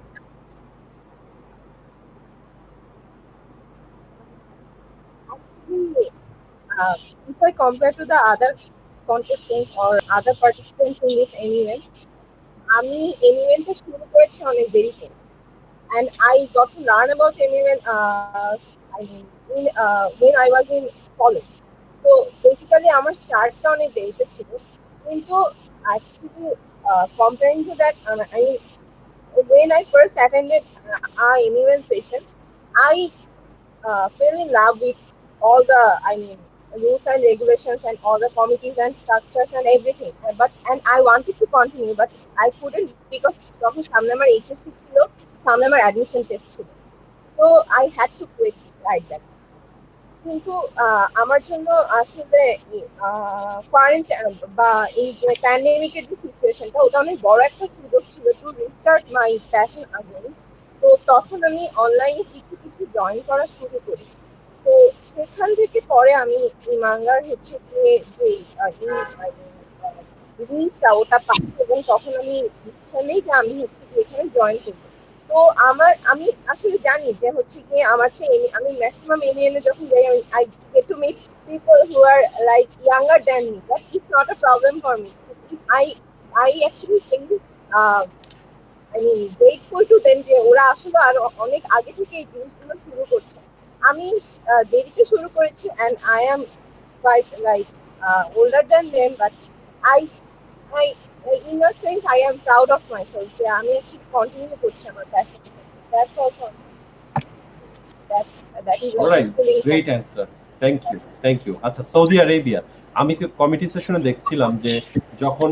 Actually, if I compare to the other contestants or other participants in this event, আমি এমইভেন্টটা শুরু করেছি অনেক দেরিতে, and I got to learn about এমইভেন্ট I mean when I was in college. So basically আমার স্টার্টটা অনেক দেরিতে ছিল, কিন্তু actually comparing to that, I mean when I first attended our MEN session, I fell in love with all the, I mean, rules and regulations and all the committees and structures and everything. And I wanted to continue, but I couldn't because তখন সামনে আমার HSC ছিল, সামনে আমার admission test ছিল. So I had to quit like that. কিন্তু আমার জন্য আসলে কোয়ারেন্টাইন বা এই যে প্যান্ডেমিকের যে সিচুয়েশনটা, ওটা অনেক বড় একটা সুযোগ ছিল to restart my passion again. তো তখন আমি অনলাইনে কিছু কিছু জয়েন করা শুরু করি। তো সেখান থেকে পরে আমি ইমাঙ্গার হচ্ছে গিয়ে যে লিঙ্কটা ওটা পাই, এবং তখন আমি ডিসিশন নিই যে আমি হচ্ছে গিয়ে এখানে জয়েন করবো। তো আমি আসলে জানি যে হচ্ছে গিয়ে আমার চেয়ে আমি ম্যাক্সিমাম এমএনএ যখন যাই, আমি I get to meet people who are like younger than me, but it's not a problem for me. I actually feel I mean grateful to them যে ওরা আসলে আরো অনেক আগে থেকে এই জিনিসগুলো শুরু করছে। আমি দেরিতে শুরু করেছি, and I am quite like older than them, but I in a sense I am proud of myself যে আমি actually continue করছি আমার passion. That's all for me. That is All right, great answer. Thank you. আচ্ছা, Saudi Arabia, আমি তো committee সেশনে দেখছিলাম যে যখন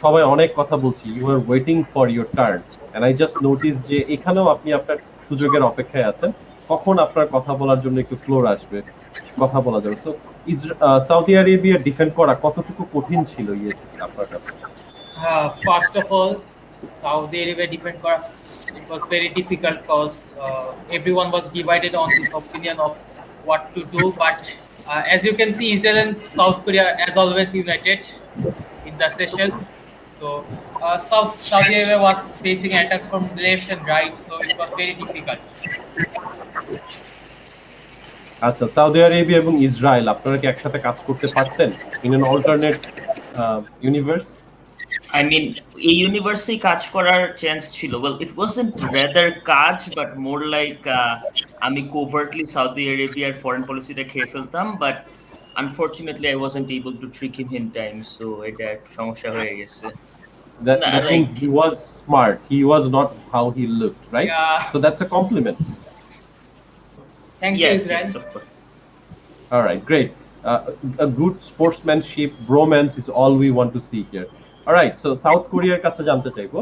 সবাই অনেক কথা বলছি, you are waiting for your turn, and I just notice যে এখানেও আপনি আপনার সুযোগের অপেক্ষায় আছেন, কখন আপনার কথা বলার জন্য একটু ফ্লোর আসবে, কথা বলা যাবে। সো সৌদি আরেবিয়া ডিফেন্ড করা কতটুকু কঠিন ছিল ইএসএস আপনার কাছে? First of all, Saudi Arabia depend kora, it was very difficult because everyone was divided on this opinion of what to do. But as you can see, Israel and South Korea, as always, united in the session. So Saudi Arabia was facing attacks from left and right, so it was very difficult. আচ্ছা, Saudi Arabia এবং Israel আপনারা কি একসাথে কাজ করতে পারতেন in an alternate universe? I mean, এই ইউনিভার্সে কাজ করার চান্স ছিল। ওয়েল, ইট ওয়াজন্ট রেদার কাজ, বাট মোর লাইক আমি কোভার্টলি সৌদি আরেবিয়ার ফরেন পলিসিটা খেয়ে ফেলতাম, but unfortunately I wasn't able to trick him in time, so এটা সমস্যা হয়ে গেছে। That means he was smart. He was not how he looked, right? Yeah. So that's a compliment. Thank you, Yes, Israel. yes, of course. All right, great. A good sportsmanship, bromance is all we want to see here. All right, so south কোরিয়ার কাছে জানতে চাইবো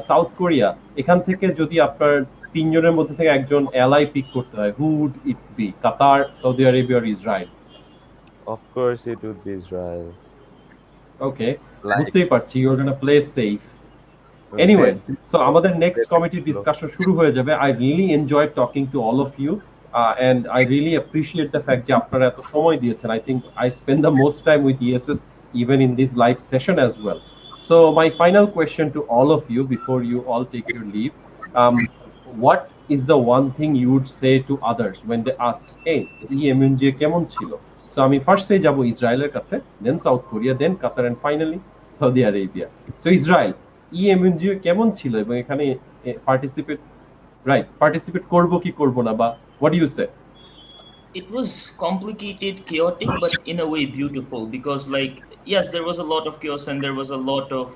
south Korea এখান থেকে যদি আপনার তিনজনের মধ্যে থেকে একজন এলাই পিক করতে হয়, who would it be? Qatar, Saudi Arabia or Israel? Of course, it would be Israel. Okay, Like বুঝতেই পারছি you are gonna play safe. then Anyways, so আমাদের then next committee discussion শুরু হয়ে যাবে। I really enjoyed talking to all of you, and I really appreciate the fact যে আপনারা এত সময় দিয়েছেন। I think I spend the most time with ESS even in this live session as well. So my final question to all of you before you all take your leave, what is the one thing you would say to others when they ask, hey, EMUNGA কেমন ছিল? So আমি ফার্স্টে যাব ইসরায়েলের কাছে, then South Korea, then Qatar, and finally Saudi Arabia. So Israel, EMUNGA কেমন ছিল এবং এখানে পার্টিসিপেট করব কি করব না, বা what do you say? It was complicated, chaotic, but in a way beautiful, because like, yes, there was a lot of chaos and there was a lot of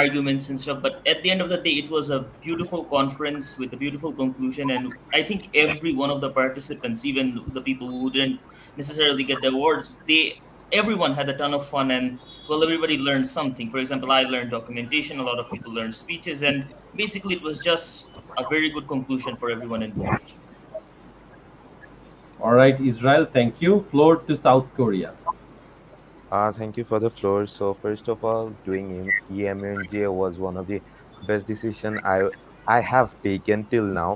arguments and stuff, but at the end of the day it was a beautiful conference with a beautiful conclusion. And I think every one of the participants, even the people who didn't necessarily get the awards, everyone had a ton of fun. And well, everybody learned something. For example, I learned documentation, a lot of people learned speeches, and basically it was just a very good conclusion for everyone involved. All right, Israel, thank you. Floor to South Korea. Thank you for the floor. So first of all, doing EMUNGA was one of the best decision I have taken till now,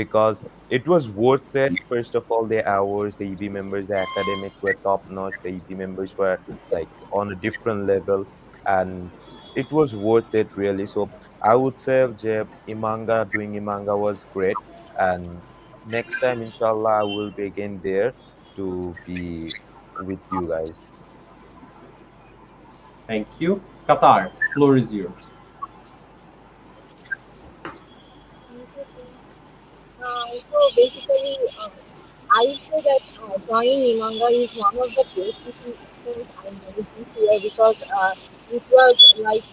because it was worth it. First of all, the hours, the EB members, the academics were top notch. The EB members were like on a different level, and it was worth it really. So I would say doing EMUNGA was great, and next time, inshallah, I will be again there to be with you guys. Thank you. Qatar, floor is yours. So basically, I would say that joining EMUNGA is one of the best decisions I made this year, because it was like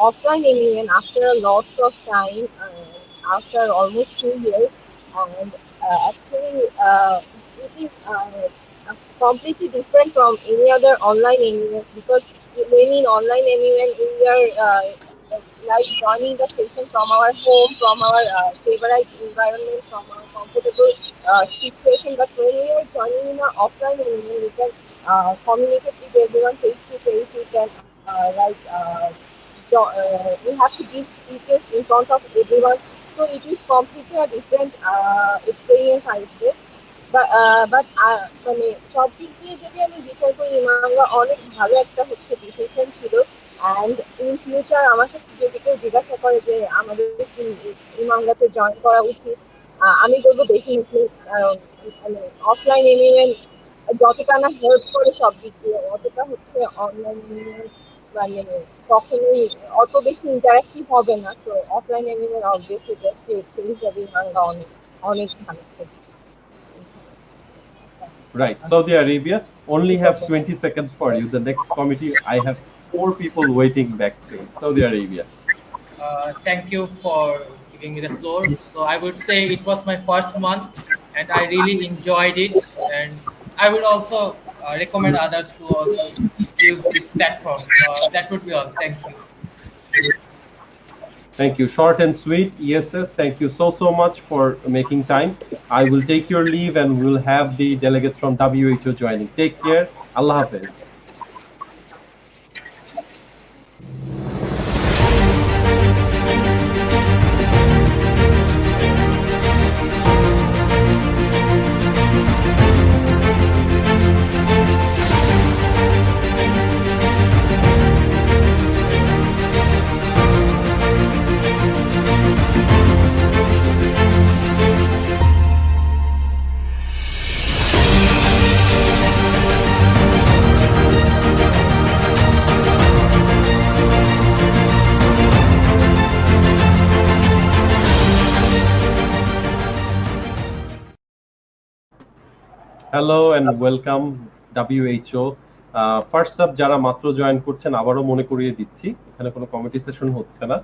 offline MUN after a lot of time, after almost 2 years, and actually it is completely different from any other online MUN, because when in online MUN we are like joining the session from our home, from our favorite environment, from our comfortable situation. But when we are joining in an offline MUN, we can communicate with everyone face to face. We can we have to give speeches in front of everyone. So it is completely a different experience, I would say. But মানে সব দিক দিয়ে যদি আমি বিচার করি, ইমাঙ্গা অনেক ভালো একটা হচ্ছে ডিসিশন ছিল। অ্যান্ড ইন ফিউচার আমার সাথে যদি কেউ জিজ্ঞাসা করে যে আমাদের কি ইমাঙ্গাতে জয়েন করা উচিত, আমি বলবো ডেফিনেটলি। মানে অফলাইন এমইউএন যতটা না হেল্প করে সব দিক দিয়ে, অতটা হচ্ছে অনলাইন এমইউএন মানে কখনোই অত বেশি ইন্টারাক্টিভ হবে না। তো অফলাইন এমইউএন অবভিয়াসলি সেই হিসাবে ইমাঙ্গা অনেক অনেক ভালো। Right, Saudi Arabia, only have 20 seconds for you. The next committee, I have 4 people waiting backstage. Saudi Arabia. Thank you for giving me the floor. So I would say it was my first month and I really enjoyed it, and I would also recommend others to also use this platform. That would be all. Thank you. Thank you. Short and sweet. ESS, thank you so much for making time. I will take your leave and we'll have the delegates from WHO joining. Take care. Allah Hafiz. Hello and welcome WHO. First up যারা মাত্র join করছেন আবারও মনে করিয়ে দিচ্ছি, এখানে কোনো committee session হচ্ছে না,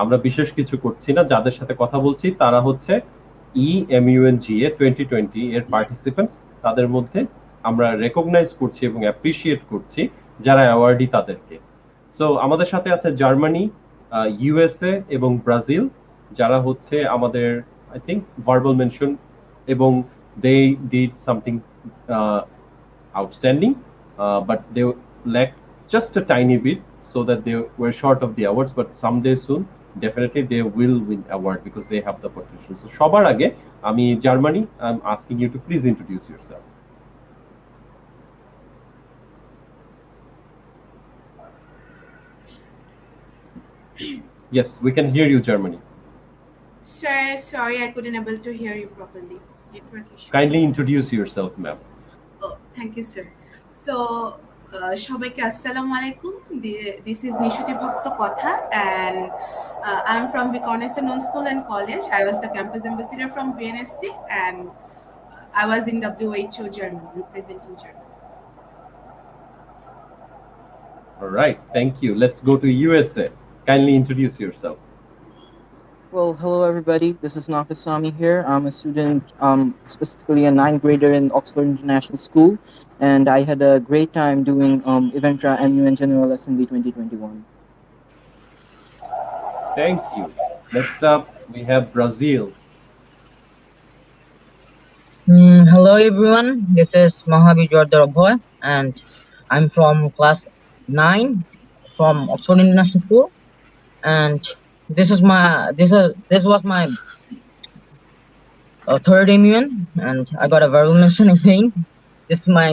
আমরা বিশেষ কিছু করছি না। যাদের সাথে কথা বলছি তারা হচ্ছে EMUNGA 2020 এর পার্টিসিপেন্টস। তাদের মধ্যে আমরা রেকগনাইজ করছি এবং অ্যাপ্রিসিয়েট করছি যারা অ্যাওয়ার্ডি তাদেরকে। সো আমাদের সাথে আছে জার্মানি, USA এবং ব্রাজিল, যারা হচ্ছে আমাদের আই থিঙ্ক ভার্বাল মেনশন, এবং they did something outstanding, but they lacked just a tiny bit, so that they were short of the awards. But someday soon, definitely they will win award because they have the potential. So সবার আগে আমি Germany, I'm asking you to please introduce yourself. Yes, we can hear you, Germany. Sir, sorry, I couldn't able to hear you properly. Network issue. Kindly introduce yourself, ma'am. Oh, thank you, sir. So, সবাইকে আসসালামু আলাইকুম. This is Nishuti Bhakta Kotha, and I'm from Vikarnesen School and College. I was the campus ambassador from VNSC, and I was in WHO Germany, representing Germany. All right, thank you. Let's go to USA. Kindly introduce yourself. Well, hello everybody. This is Nakasami here. I'm a student, specifically a ninth grader in Oxford International School, and I had a great time doing Eventra MUN General Assembly 2021. Thank you. Next up, we have Brazil. Hello everyone. This is Mahavi Jordarabhoy, and I'm from class 9 from Oxford International School, and this was my third MUN, and I got a verbal mention again. This is my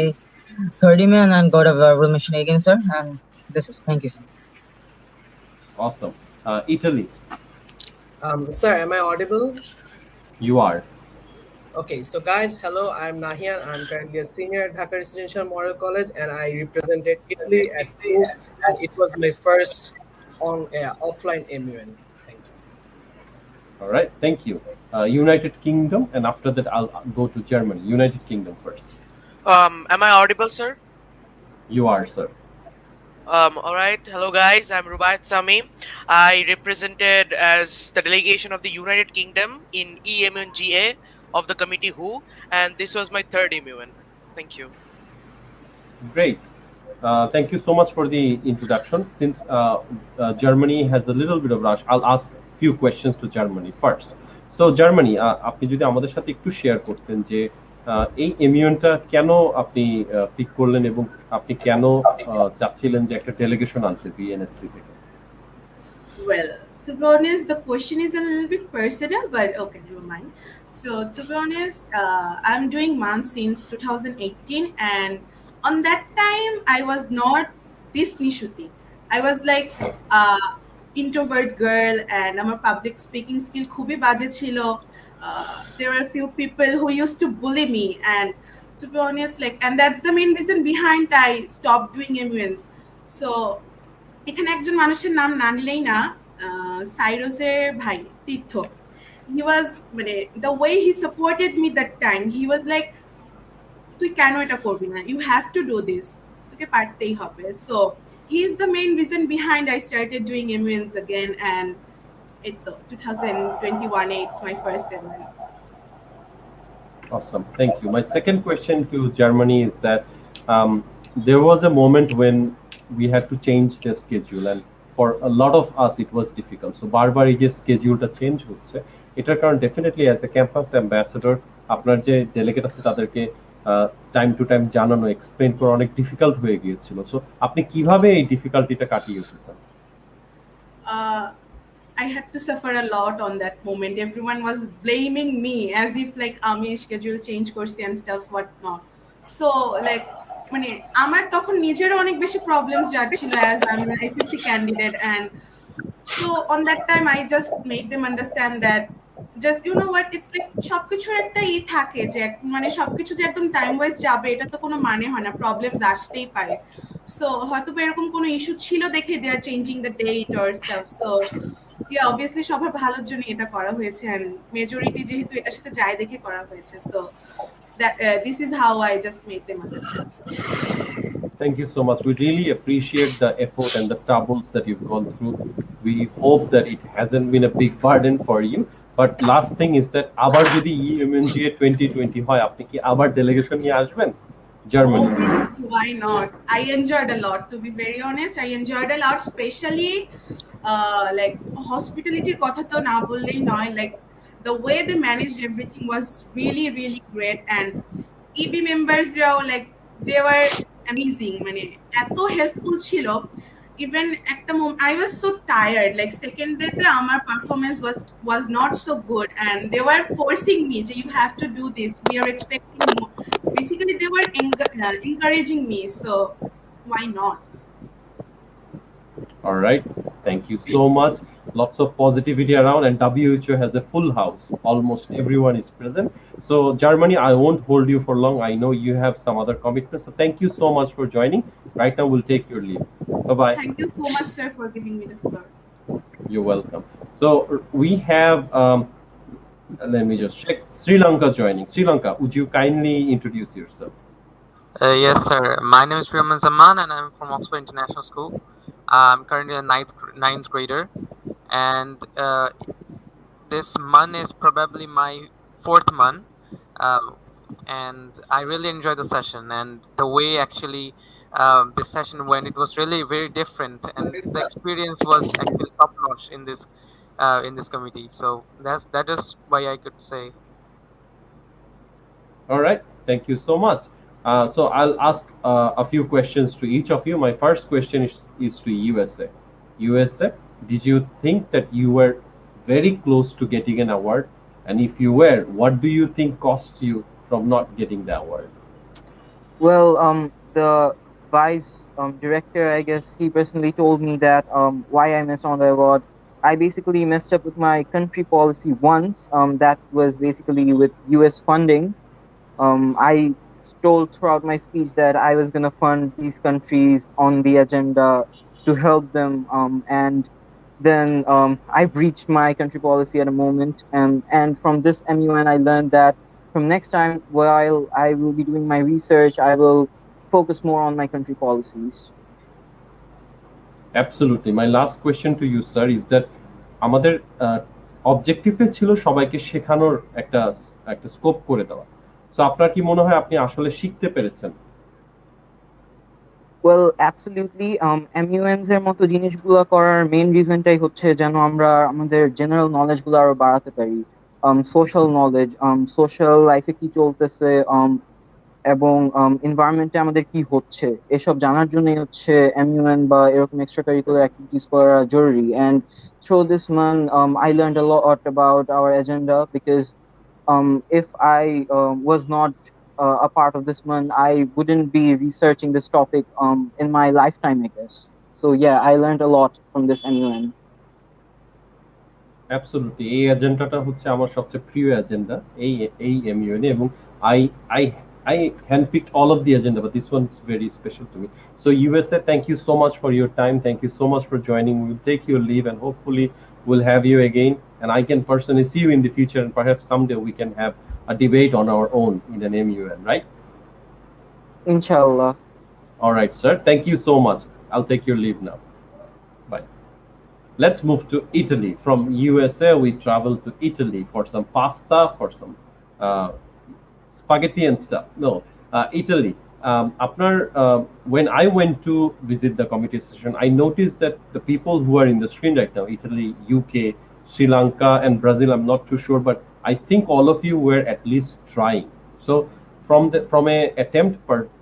third MUN and got a verbal mention again, sir. And this is thank you, sir. Awesome. Italy. Sir, am I audible? You are. Okay, so guys, hello, I'm Nahian. I'm currently a senior at Dhaka Residential Model College, and I represented Italy at school, and it was my first offline MUN. Thank you. All right, thank you. United Kingdom, and after that I'll go to Germany. United Kingdom first. Am I audible, sir? You are, sir. All right. Hello, guys. I'm Rubaiyat Sami. I represented as the delegation of the United Kingdom in EMUNGA of the committee WHO, and this was my third MUN. Thank you. Great. Thank you so much for the introduction. Since Germany has a little bit of rush, I'll ask a few questions to Germany first. So Germany, আপনি যদি আমাদের সাথে একটু share করতেন যে এই এমিউনটা কেন আপনি পিক করলেন এবং আপনি কেন চাচ্ছিলেন যে একটা ডেলিগেশন আনতে বিএনএসসি থেকে? Well, to be honest, the question is a little bit personal, but okay, never mind. So, to be honest, I'm doing MUN since 2018, and on that time, I was not this Nishuti. I was like introvert girl, and আমার public speaking skill খুবই বাজে ছিল. There were a few people who used to bully me, and to be honest, and that's the main reason behind I stopped doing MUNs. So, এখানে একজন মানুষের নাম না নিলেই না, সাইরোসের ভাই তীর্থ. He was, the way he supported me that time, he was like, তুই কেন এটা করবি না, you have to do this, তোকে পারতেই হবে. So he is the main reason behind I started doing MUNs again, and 2021 it's my first MUN. Awesome, thank you. My second question to Germany is that there was a moment when we had to change the schedule, and for a lot of us it was difficult. So বারবার এই যে স্কেডিউলটা change হচ্ছে, এটার কারণ definitely as a campus ambassador আপনার যে delegate আছে তাদেরকে টাইম টু টাইম জানানো, এক্সপ্লেইন করা অনেক ডিফিকাল্ট হয়ে গিয়েছিল। সো আপনি কিভাবে এই ডিফিকাল্টিটা কাটিয়ে উঠেছেন? I had to suffer a lot on that moment. Everyone was blaming me as if আমি schedule change করছি and stuff what not. So আমার তখন নিজেরও অনেক বেশি প্রবলেমস যাচ্ছিল as I'm an ICC candidate, and so on that time I just made them understand that just you know what, it's like সবকিছুর একটা থাকে যে সবকিছু যে একদম টাইম ওয়াইজ যাবে এটা তো কোনো মানে হয় না, প্রবলেমস আসতেই পারে। সো হয়তো এরকম কোনো ইস্যু ছিল দেখে they are changing the date or stuff. So obviously সবার ভালোর জন্য এটা করা হয়েছে, and মেজরিটি যেহেতু এটার সাথে যায় দেখে করা হয়েছে। So that this is how I just made them understand. Thank you so much. We really appreciate the effort and the troubles that you've gone through. We hope that it hasn't been a big burden for you. But last thing is that আবার যদি EMUNGA 2020 হয় আপনি কি আবার delegation নিয়ে আসবেন Germany? Obviously, why not? I enjoyed a lot. To be very honest, I enjoyed a lot, especially like hospitality কথা তো না বললেই নয়. Like the way they managed everything was really, really great. And EB members, like they were amazing. মানে এত helpful ছিল. Even at the moment, I was so tired. Like second day, our performance was not so good, and they were forcing me. So you have to do this. We are expecting more. Basically, they were encouraging me. So why not? All right. Thank you so much. Lots of positivity around, and WHO has a full house. Almost everyone is present. So, Germany, I won't hold you for long. I know you have some other commitments. So, thank you so much for joining. Right now, we'll take your leave. Bye bye. Thank you so much, sir, for giving me the floor. You're welcome. So, we have, let me just check, Sri Lanka joining. Sri Lanka, would you kindly introduce yourself? Yes, sir. My name is Priyaman Zaman, and I'm from Oxford International School. I'm currently a ninth grader, and this month is probably my fourth month. And I really enjoyed the session, and the way actually this session went, it was really very different, and the experience was actually top notch in this committee. So that is why I could say. All right, thank you so much. So I'll ask a few questions to each of you. My first question is to USA. USA, did you think that you were very close to getting an award? And if you were, what do you think cost you from not getting the award? Well, the vice director, I guess, he personally told me that why I missed on the award. I basically messed up with my country policy once. That was basically with US funding. I told throughout my speech that I was going to fund these countries on the agenda to help them, and then I breached my country policy at a moment, and from this MUN I learned that from next time while I will be doing my research, I will focus more on my country policies. Absolutely. My last question to you, sir, is that আমাদের অবজেক্টিভে ছিল সবাইকে শেখানোর একটা scope করে দেওয়া। So আপনার কি মনে হয় আপনি আসলে শিখতে পেরেছেন? Well, absolutely. MUNs এর মতো জিনিসগুলো করার মেইন রিজনটাই হচ্ছে যেন আমরা আমাদের জেনারেল নলেজ গুলো আরো বাড়াতে পারি। সোশ্যাল নলেজ, সোশ্যাল লাইফে কি চলতেছে, এবং এনভায়রনমেন্টে আমাদের কি হচ্ছে এসব জানার জন্যই হচ্ছে MUN বা এরকম এক্সট্রা কারিকুলার অ্যাক্টিভিটিস করা জরুরি। And through this month, I learned a lot about our agenda because if I was not a part of this month, I wouldn't be researching this topic in my lifetime, I guess. So yeah, I learned a lot from this MUN. Absolutely. এই এজেন্ডাটা হচ্ছে আমার সবচেয়ে প্রিয় agenda এই MUN এ, এবং I handpicked all of the agenda, but this one's very special to me. So USA, thank you so much for your time. Thank you so much for joining. We'll take your leave, and hopefully we'll have you again. And I can personally see you in the future, and perhaps someday we can have a debate on our own in an MUN, right? Inshallah. All right, sir. Thank you so much. I'll take your leave now. Bye. Let's move to Italy. From USA, we travel to Italy for some pasta, for some spaghetti and stuff. No, Italy. When I went to visit the committee session, I noticed that the people who are in the screen right now, Italy, UK, Sri Lanka, and Brazil, I'm not too sure, but I think all of you were at least trying. So from a attempt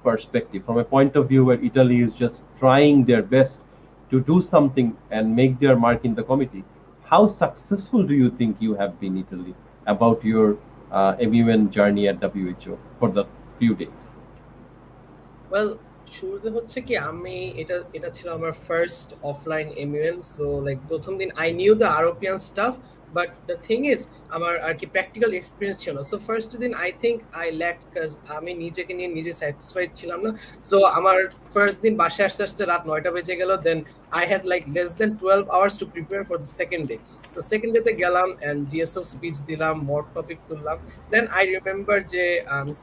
perspective, from a point of view where Italy is just trying their best to do something and make their mark in the committee, how successful do you think you have been, Italy, about your MUN journey at WHO for the few days? Well, শুরুতে হচ্ছে কি আমি এটা ছিল আমার first offline MUN, so like প্রথম দিন I knew the European stuff, but the thing is আমার আর কি প্র্যাকটিক্যাল এক্সপিরিয়েন্স ছিল। সো ফার্স্ট দিন I think I lack, because আমি নিজেকে নিয়ে নিজে স্যাটিসফাইড ছিলাম না। সো আমার ফার্স্ট দিন বাসায় আসতে আসতে রাত 9টা বেজে গেল। দেন I had like less than 12 hours to prepare for the second day. So second day তে গেলাম and GSL speech দিলাম, more topic তুললাম. Then I remember যে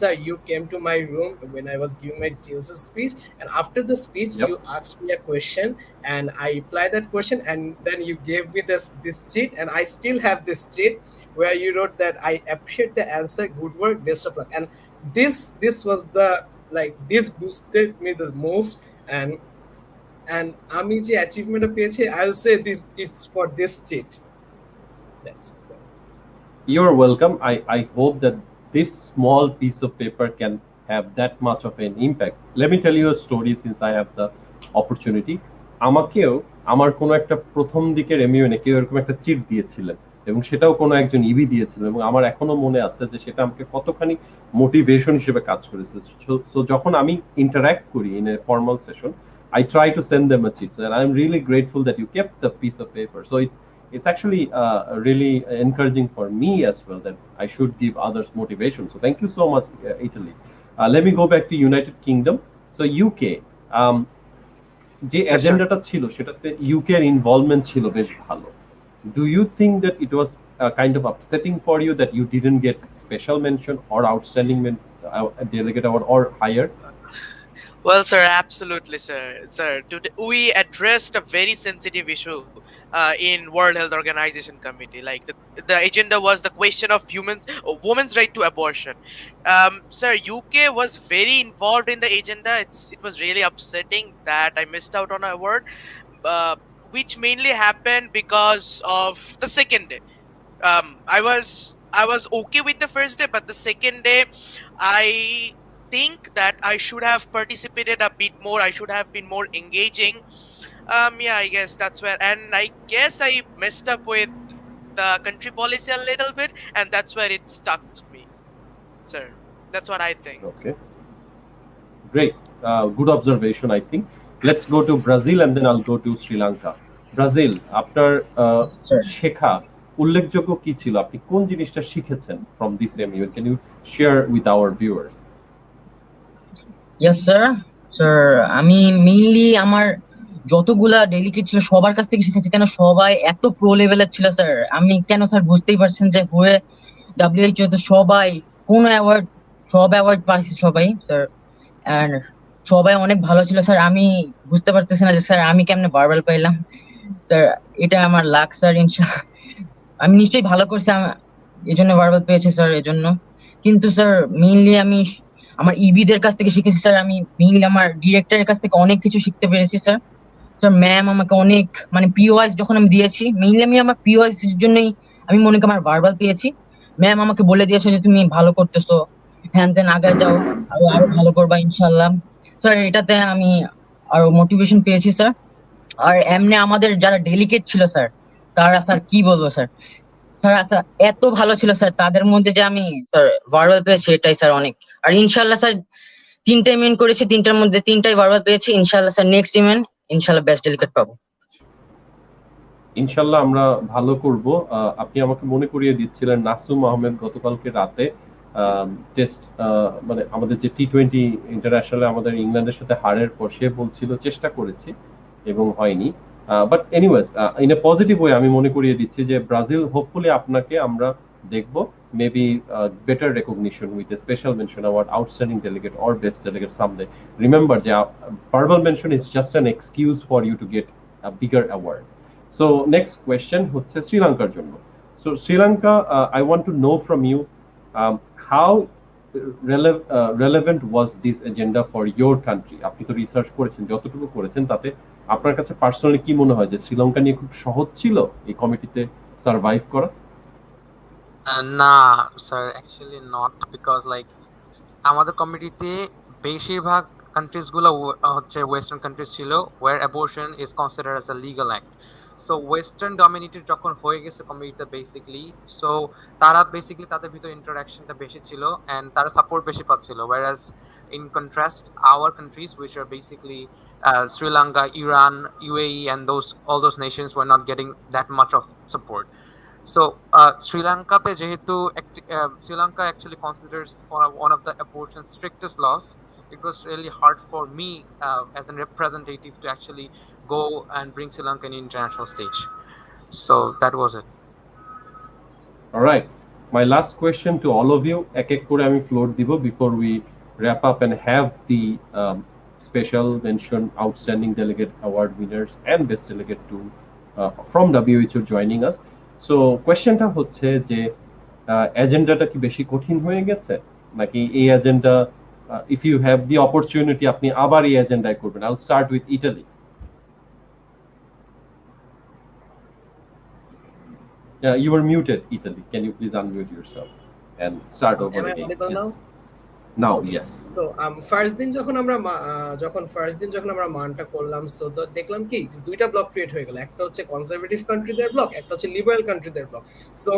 sir, you came to my room when I was giving my GSL speech, and after the speech Yep. you asked me a question and I replied that question, and then you gave me this cheat, and I still have this cheat where you wrote that I appreciate the answer, good work, best of luck. And this was the like this boosted me the most. And আমি যে অ্যাচিভমেন্টটা পেয়েছি, I'll say this it's for this cheat. That's it, sir. You're welcome. I hope that this small piece of paper can have that much of an impact. Let me tell you a story since I have the opportunity. আমাকেও আমার কোনো একটা প্রথম দিকের এমইউএনে কেউ এরকম একটা cheat দিয়েছিলেন এবং সেটাও কোনো একজন ইবি দিয়েছিল এবং আমার এখনো মনে আছে যে সেটা আমাকে কতখানি মোটিভেশন হিসেবে কাজ করেছে। সো যখন আমি ইন্টারঅ্যাক্ট করি in a formal session, I try to send them a cheat, and I'm really grateful that you kept the piece of paper. So it's actually really encouraging for me as well that I should give others motivation. So thank you so much, Italy. Let me go back to United Kingdom. So UK, যে এজেন্ডাটা ছিল সেটাতে UK এর involvement ছিল বেশ ভালো. Do you think that it was kind of upsetting for you that you didn't get special mention or outstanding delegate award or higher? Well, sir, absolutely, sir. Today we addressed a very sensitive issue in World Health Organization committee. Like the agenda was the question of women's right to abortion. Sir, UK was very involved in the agenda. It was really upsetting that I missed out on an award, which mainly happened because of the second day. I was okay with the first day, but the second day, I think that I should have participated a bit more. I should have been more engaging. Yeah, I guess that's where, and I guess I messed up with the country policy a little bit, and that's where it stuck to me, sir. That's what I think. Okay, great, good observation. I think let's go to Brazil and then I'll go to Sri Lanka. Brazil, after শেখা উল্লেখযোগ্য কি ছিল? আপনি কোন জিনিসটা শিখেছেন from this MU? Can you share with our viewers? Yes, sir. Sir, আমি mainly আমার যতগুলা ডেলিগেট ছিল সবার কাছ থেকে শিখেছি, কেন সবাই এত প্রো লেভেলের ছিল স্যার। আমি কেন স্যার বুঝতেই পারছেন যে হয়ে WHO তে সবাই কোন অ্যাওয়ার্ড, সব অ্যাওয়ার্ড পাইছে সবাই স্যার, এন্ড সবাই অনেক ভালো ছিল স্যার। আমি বুঝতে পারতেছি না যে স্যার আমি কেমনে ভার্বাল পাইলাম স্যার, এটা আমার লাক স্যার। আমি নিশ্চয়ই ভালো করছি, এই জন্য ভার্বাল পেয়েছি স্যার এজন্য। কিন্তু স্যার মেইনলি আমি আমার ইবিদের কাছ থেকে শিখেছি স্যার। আমি মেইনলি আমার ডিরেক্টরের কাছ থেকে অনেক কিছু শিখতে পেরেছি স্যার। স্যার ম্যাম আমাকে অনেক মানে পিওএস যখন আমি দিয়েছি, মেইনলি আমি আমার পিওএস এর জন্যই আমি মনে করি আমার ভার্বাল পেয়েছি। ম্যাম আমাকে বলে দিয়েছে যে তুমি ভালো করতেছো, হ্যান তেন আগে যাও, আরো ভালো করবা ইনশাআল্লাহ। স্যার এটাতে আমি আরো মোটিভেশন পেয়েছি স্যার। আর এমনি আমাদের যারা ডেলিগেট ছিল স্যার, তারা স্যার কি বলবো স্যার, এত ভালো ছিল স্যার। তাদের মধ্যে যে আমি স্যার ভার্বাল পেয়েছি এটাই স্যার অনেক। আর ইনশাআল্লাহ স্যার 3টা ইভেন্ট করেছি, 3টার মধ্যে 3টাই ভার্বাল পেয়েছি। ইনশাআল্লাহ স্যার নেক্সট ইভেন্ট ইনশাআল্লাহ বেস্ট ডেলিগেট পাবো। ইনশাআল্লাহ আমরা ভালো করব। আপনি আমাকে মনে করিয়ে দিচ্ছিলেন নাসুম আহমেদ গতকালকে রাতে টেস্ট মানে আমাদের যে T20 ইন্টারন্যাশনালে আমাদের ইংল্যান্ডের সাথে হারের পর সে বলছিল চেষ্টা করেছি এবং হয়নি। But anyways in a positive way আমি মনে করিয়ে দিচ্ছি যে ব্রাজিল হোপফুলি আপনাকে আমরা দেখব maybe better recognition with a special mention award, outstanding delegate or best delegate someday. Remember যে verbal mention is just an excuse for you to get a bigger award. So next question হচ্ছে শ্রীলঙ্কার জন্য। So Sri Lanka, I want to know from you how relevant was this agenda for your country? আপনি তো research করেছেন, যতটুকু করেছেন তাতে আপনার কাছে পার্সোনালি কি মনে হয় যে শ্রীলঙ্কা নিয়ে খুব সহজ ছিল এই কমিটিতে সার্ভাইভ করা? না sir, actually not, because like আমাদের কমিটিতে বেশিরভাগ কান্ট্রিজ গুলো হচ্ছে ওয়েস্টার্ন কান্ট্রিজ ছিল, where abortion is considered as a legal act. So western dominated যখন হয়ে গেছে কমিটিতে বেসিক্যালি, সো তারা বেসিক্যালি তাদের ভিতরে ইন্টারাকশনটা বেশি ছিল অ্যান্ড তারা সাপোর্ট বেশি পাচ্ছিল, whereas in contrast our countries which are basically Sri Lanka, Iran, UAE and all those nations were not getting that much of support. So Sri Lanka jehetu Sri Lanka actually considers one of the abortion's strictest laws, it was really hard for me as a representative to actually go and bring Sri Lanka in international stage. So that was it. All right. My last question to all of you, এক এক করে আমি floor দিব before we wrap up and have the special mention Outstanding Delegate Award Winners and Best Delegate to from WHO joining us. So questionটা হচ্ছে যে এজেন্ডাটা কি বেশি কঠিন হয়ে গেছে নাকি এই agenda if you have the opportunity আপনি আবার এই এজেন্ডায় করবেন? I'll start with Italy. You were muted, Italy. Can you please unmute yourself and start over Am I again? audible now? Now, Okay. yes. So first দিন যখন আমরা মানটা করলাম, so দেখলাম কি যে দুইটা ব্লক ক্রিয়েট হয়ে গেল, একটা হচ্ছে কনজারভেটিভ কান্ট্রিদের ব্লক, একটা হচ্ছে লিবারেল কান্ট্রিদের ব্লক। সো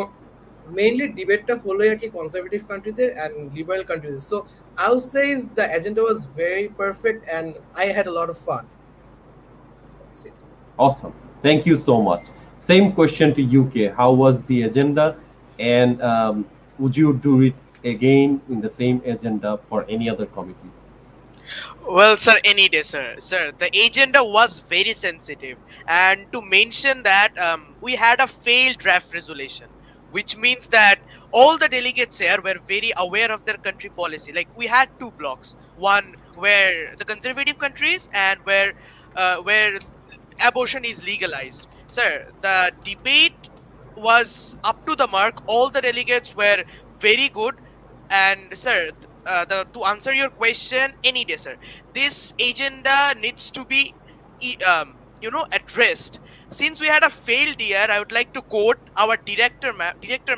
মেইনলি ডিবেটটা হলো আর কি কনজারভেটিভ কান্ট্রিদের এন্ড লিবারেল কান্ট্রিদের। So I'll say the agenda was very perfect and I had a lot of fun. That's it. Awesome. Thank you so much. Same question to UK. How was the agenda, and would you do it again in the same agenda for any other committee? Well, sir, any day, sir. Sir, the agenda was very sensitive, and to mention that we had a failed draft resolution, which means that all the delegates here were very aware of their country policy. Like we had two blocks, one where the conservative countries and where abortion is legalized. Sir, the debate was up to the mark. All the delegates were very good. And sir, to answer your question, any day, sir, this agenda needs to be addressed. Since we had a failed year, I would like to quote our director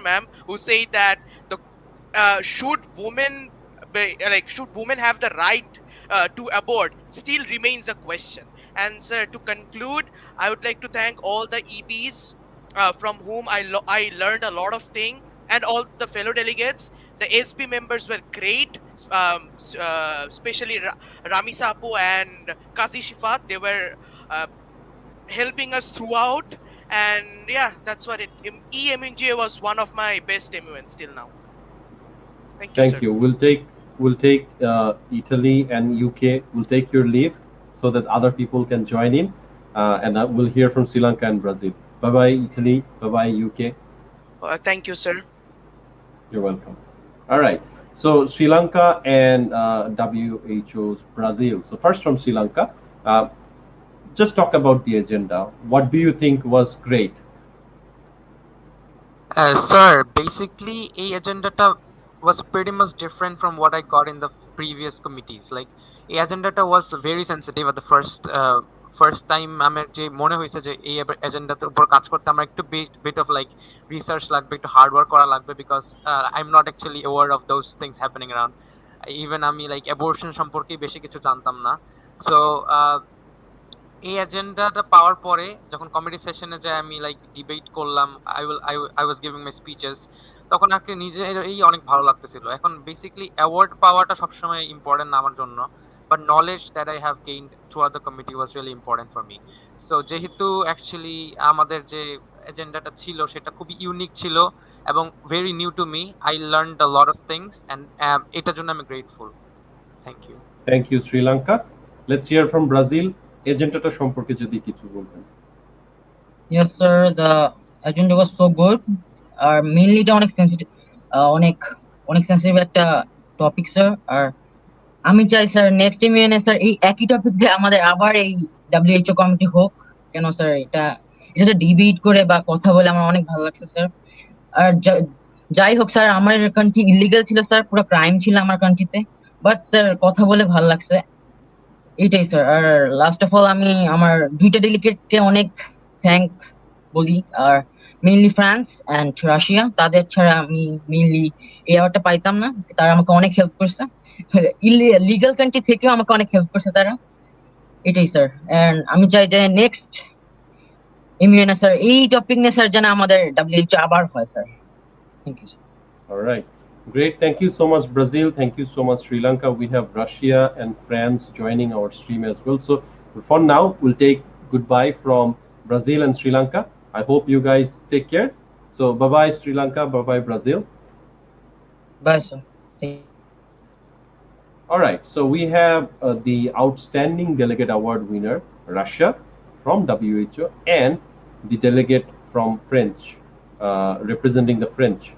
ma'am, who said that the should women have the right to abort still remains a question. And sir, to conclude, I would like to thank all the EPs from whom I learned a lot of things, and all the fellow delegates. The SB members were great, especially Rami Sapu and Kazi Shifat. They were helping us throughout, and yeah, that's what it. EMUNGA was one of my best MUNs till now. Thank you, sir. We'll take Italy and UK. We'll take your leave so that other people can join in, and we'll hear from Sri Lanka and Brazil. Bye bye Italy. Bye bye UK. Thank you, sir. You're welcome. All right. So Sri Lanka and WHO's Brazil. So first from Sri Lanka, just talk about the agenda. What do you think was great? Sir, basically, a agenda was pretty much different from what I got in the previous committees. Like, a agenda was very sensitive at the first time. আমার যে মনে হয়েছে যে এই এজেন্ডাটার উপর কাজ করতে আমার একটু bit of like research লাগবে, একটু হার্ড ওয়ার্ক করা লাগবে, because I'm not actually aware of those things happening around. Even আমি like abortion সম্পর্কে বেশি কিছু জানতাম না। So এই এজেন্ডাটা পাওয়ার পরে যখন কমিটি সেশনে যে আমি লাইক ডিবেট করলাম, I was giving my speeches, তখন আর কি নিজেরই অনেক ভালো লাগতেছিল। এখন বেসিক্যালি অ্যাওয়ার্ড পাওয়াটা সবসময় ইম্পর্টেন্ট না আমার জন্য, but knowledge that I have gained throughout the committee was really important for me. So যেহেতু অ্যাকচুয়ালি আমাদের যে এজেন্ডাটা ছিল সেটা খুবই ইউনিক ছিল এবং very new to me, I learned a lot of things, and এটার জন্য আমি grateful. Thank you. Thank you Sri Lanka. Let's hear from Brazil. এজেন্ডাটা সম্পর্কে যদি কিছু বলবেন। Yes sir, the agenda was so good. আর মেইনলি এটা অনেক সেন্সিটিভ একটা টপিক স্যার। আর আমি চাই স্যার নেক্সট ইউনিয়নে স্যার এই একই টপিক দিয়ে আমাদের আবার এই WHO কমিটি হোক। কেন স্যার এটা ডিবেট করে বা কথা বলে আমার অনেক ভালো লাগছে স্যার। আর যাই হোক স্যার, আমার কান্ট্রি ইলিগাল ছিল স্যার, পুরো ক্রাইম ছিল আমার কান্ট্রিতে, বাট স্যার কথা বলে ভালো লাগছে, এইটাই স্যার। আর লাস্ট অফ অল আমি আমার দুইটা ডেলিগেটকে অনেক থ্যাংক বলি, আর মেইনলি ফ্রান্স অ্যান্ড রাশিয়া, তাদের ছাড়া আমি মেইনলি এই অ্যাওয়ার্ডটা পাইতাম না। তারা আমাকে অনেক হেল্প করছে, লিগাল কান্ট্রি থেকেও আমাকে অনেক হেল্প করছে তারা, এটাই স্যার। অ্যান্ড আমি চাই যে নেক্সট এমইউএন স্যার এই টপিক নিয়ে স্যার যেন আমাদের WHO আবার হয় sir. Thank you sir. Alright, great. Thank you so much Brazil. Thank you so much Sri Lanka. We have Russia and France joining our stream as well. So for now, we'll take goodbye from Brazil and Sri Lanka. I hope you guys take care. So bye bye Sri Lanka, bye bye Brazil. Bye sir. All right, so we have the Outstanding Delegate Award winner, Russia, from WHO and the delegate from French, representing the French.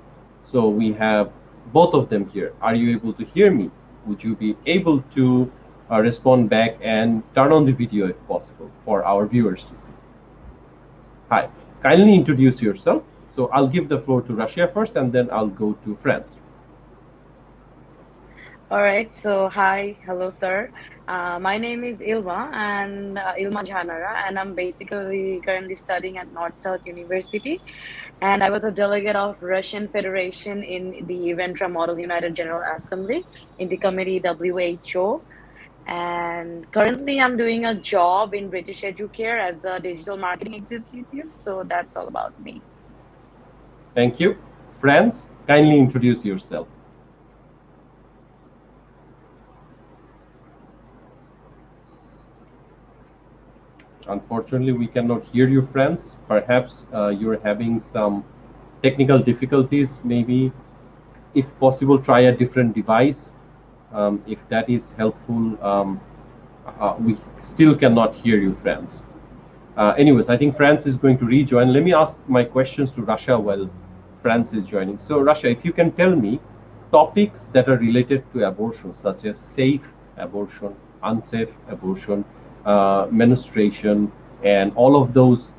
So we have both of them here. Are you able to hear me? Would you be able to respond back and turn on the video if possible for our viewers to see? Hi, kindly introduce yourself. So I'll give the floor to Russia first and then I'll go to France. All right, so hi, hello, sir. My name is Ilma and Ilma Jhanara, and I'm basically currently studying at North South University. And I was a delegate of Russian Federation in the Eventra Model United General Assembly in the committee WHO. And currently, I'm doing a job in British Educare as a digital marketing executive. So that's all about me. Thank you. France, kindly introduce yourself. Unfortunately, we cannot hear you, friends. Perhaps you're having some technical difficulties. Maybe, if possible, try a different device. If that is helpful, we still cannot hear you, friends. Anyways, I think France is going to rejoin. Let me ask my questions to Russia while France is joining. So, Russia, if you can tell me topics that are related to abortion, such as safe abortion, unsafe abortion, menstruation, and all of those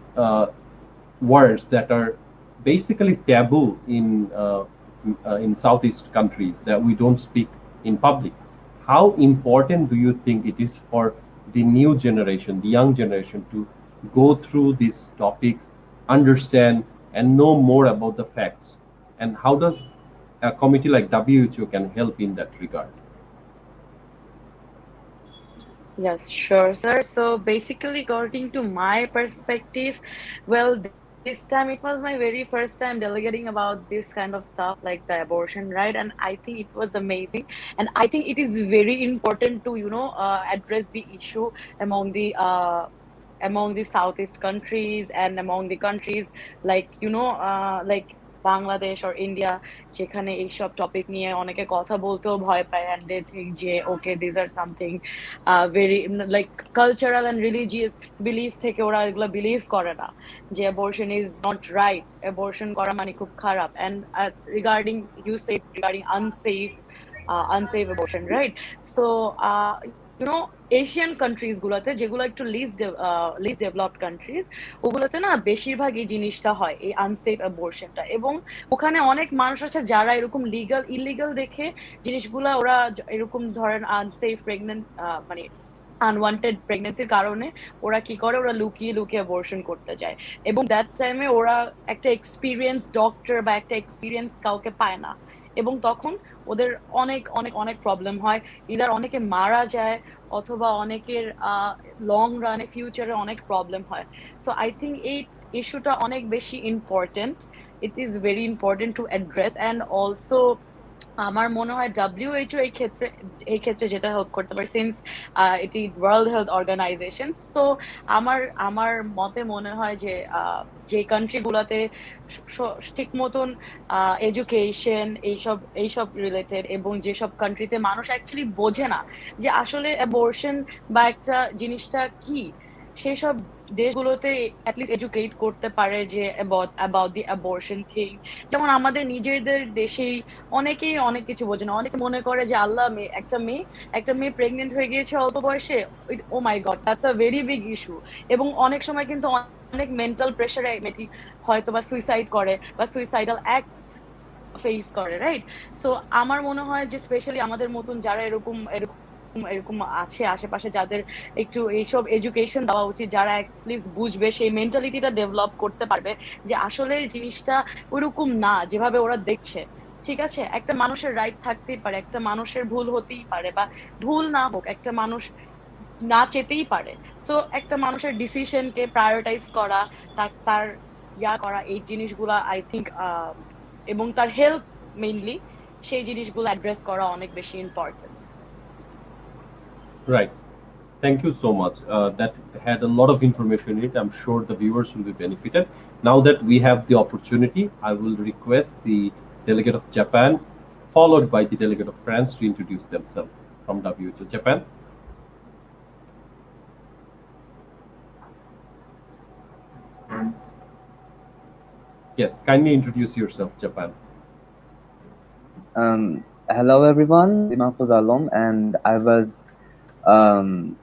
words that are basically taboo in Southeast countries that we don't speak in public. How important do you think it is for the new generation, the young generation, to go through these topics, understand and know more about the facts? And how does a committee like WHO can help in that regard? Yes, sure, sir. So basically, according to my perspective, well, this time it was my very first time delegating about this kind of stuff like the abortion, right? And I think it was amazing. And I think it is very important to, address the issue among the Southeast countries and among the countries like, like Bangladesh or India, যেখানে এইসব topic নিয়ে অনেকে কথা বলতেও ভয় পায় and they think যে okay these are something very like cultural and religious belief থেকে ওরা এগুলো বিলিভ করে না যে abortion is not right, abortion করা মানে খুব খারাপ. And regarding you said regarding unsafe abortion, right? So Asian countries গুলোতে যেগুলো একটু লিস্ট ডেভেলপড কান্ট্রিজ, ওগুলোতে না বেশিরভাগ এই জিনিসটা হয়, এই আনসেফ অ্যাবর্শনটা। এবং ওখানে অনেক মানুষ আছে যারা এরকম ইলিগাল দেখে জিনিসগুলা, ওরা এরকম ধরেন আনসেফ প্রেগনেন্ট মানে আনওয়ান্টেড প্রেগনেন্সির কারণে ওরা কি করে, ওরা লুকিয়ে অ্যাবর্শন করতে যায়। এবং দ্যাট টাইমে ওরা একটা এক্সপিরিয়েন্স ডক্টর বা একটা এক্সপিরিয়েন্স কাউকে পায় না, এবং তখন ওদের অনেক অনেক অনেক প্রবলেম হয়। ইদার অনেকে মারা যায় অথবা অনেকের লং রানে ফিউচারে অনেক প্রবলেম হয়। সো আই থিঙ্ক এই ইস্যুটা অনেক বেশি important. It is very important to address. And also আমার মনে হয় WHO এই ক্ষেত্রে যেটা হেল্প করতে পারে, সিন্স এটি ওয়ার্ল্ড হেলথ অর্গানাইজেশন। তো আমার মতে মনে হয় যে কান্ট্রিগুলোতে ঠিক মতন এডুকেশন এইসব রিলেটেড, এবং যেসব কান্ট্রিতে মানুষ অ্যাকচুয়ালি বোঝে না যে আসলে অ্যাবর্শন বা একটা জিনিসটা কি, সেই সব দেশগুলোতে অ্যাটলিস্ট এডুকেট করতে পারে যে অ্যাবাউট দি অ্যাবর্শন থিং। যেমন আমাদের নিজেদের দেশেই অনেকেই অনেক কিছু বোঝে না। অনেকে মনে করে যে আল্লাহ, একটা মেয়ে প্রেগনেন্ট হয়ে গিয়েছে অল্প বয়সে, oh my god, that's a very big issue. এবং অনেক সময় কিন্তু অনেক মেন্টাল প্রেশারে মেয়েটি হয়তো বা সুইসাইড করে বা সুইসাইডাল অ্যাক্ট ফেস করে, রাইট? সো আমার মনে হয় যে স্পেশালি আমাদের মতন যারা এরকম আছে আশেপাশে, যাদের একটু এইসব এডুকেশন দেওয়া উচিত, যারা অ্যাটলিস্ট বুঝবে, সেই মেন্টালিটিটা ডেভেলপ করতে পারবে যে আসলে জিনিসটা ওইরকম না যেভাবে ওরা দেখছে। ঠিক আছে, একটা মানুষের রাইট থাকতেই পারে, একটা মানুষের ভুল হতেই পারে, বা ভুল না হোক, একটা মানুষ না চেতেই পারে। সো একটা মানুষের ডিসিশনকে প্রায়োরিটাইজ করা, তার করা, এই জিনিসগুলা আই থিঙ্ক, এবং তার হেলথ মেইনলি, সেই জিনিসগুলো অ্যাড্রেস করা অনেক বেশি important. Right. Thank you so much. That had a lot of information in it. I'm sure the viewers will be benefited. Now that we have the opportunity, I will request the delegate of Japan, followed by the delegate of France, to introduce themselves from WHO. Japan. Yes, kindly introduce yourself, Japan. Hello everyone, I'm Mahfouz Alam and I was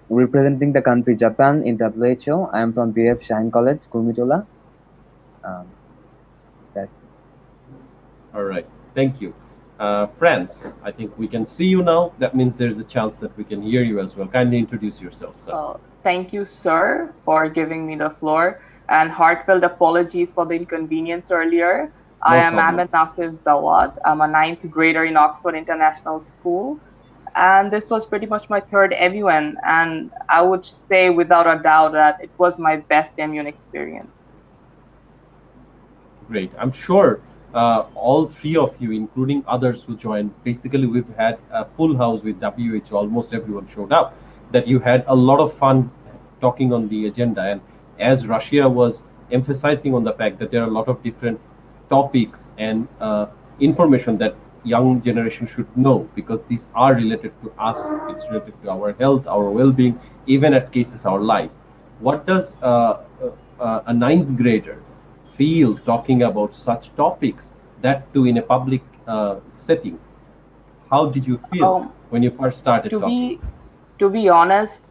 representing the country Japan in WHO. I am from BF Shine College, Kumitola. Um, that's All right, thank you. France, I think we can see you now. That means there's a chance that we can hear you as well. Kindly introduce yourself, sir. Thank you, sir, for giving me the floor, and heartfelt apologies for the inconvenience earlier. I No am problem. Ahmed Nasif Zawad. I'm a ninth grader in Oxford International School, and this was pretty much my third MUN, and I would say without a doubt that it was my best MUN experience. Great. I'm sure all three of you, including others who joined, basically we've had a full house with WHO. Almost everyone showed up. That you had a lot of fun talking on the agenda. And as Russia was emphasizing on the fact that there are a lot of different topics and information that young generation should know, because these are related to us, it's related to our health, our well-being, even at cases our life. What does a ninth grader feel talking about such topics, that too in a public setting? How did you feel when you first started talking? To be honest,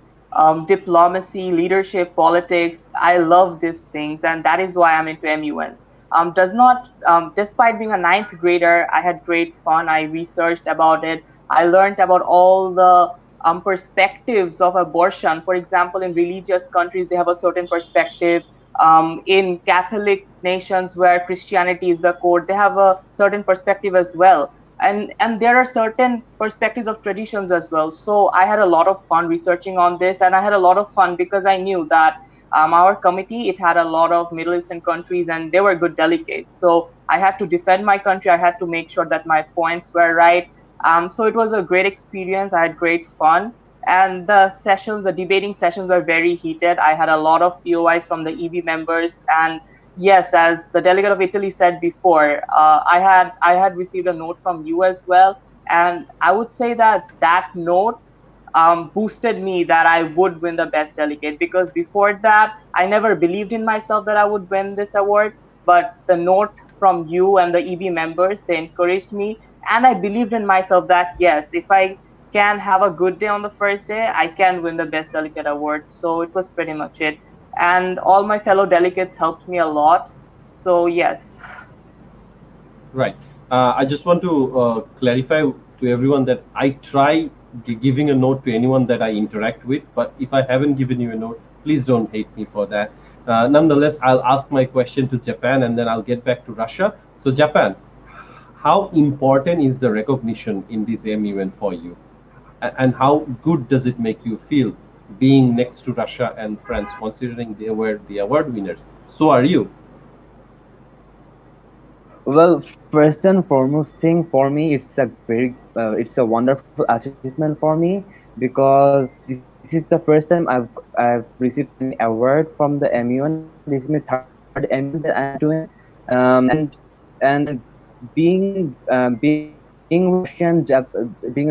diplomacy, leadership, politics, I love these things, and that is why I'm into MUNs. Does not, despite being a ninth grader, I had great fun. I researched about it. I learned about all the perspectives of abortion. For example, in religious countries, they have a certain perspective. In Catholic nations where Christianity is the core, they have a certain perspective as well. And there are certain perspectives of traditions as well. So I had a lot of fun researching on this, and I had a lot of fun because I knew that our committee, it had a lot of Middle Eastern countries and they were good delegates. So I had to defend my country. I had to make sure that my points were right. So it was a great experience. I had great fun. And the sessions, the debating sessions were very heated. I had a lot of POIs from the EB members. And yes, as the delegate of Italy said before, I had received a note from you as well. And I would say that that note boosted me that I would win the best delegate, because before that, I never believed in myself that I would win this award. But the note from you and the EB members, they encouraged me. And I believed in myself that, yes, if I can have a good day on the first day, I can win the best delegate award. So it was pretty much it. And all my fellow delegates helped me a lot. So yes. Right. I just want to clarify to everyone that I try giving a note to anyone that I interact with, but if I haven't given you a note, please don't hate me for that. Nonetheless, I'll ask my question to Japan and then I'll get back to Russia. So Japan, how important is the recognition in this MUN for you? And how good does it make you feel being next to Russia and France, considering they were the award winners? So are you. well, first and foremost thing for me is it's a wonderful achievement for me because this is the first time I've received an award from the MUN. This is my third MUN that I'm doing, and being being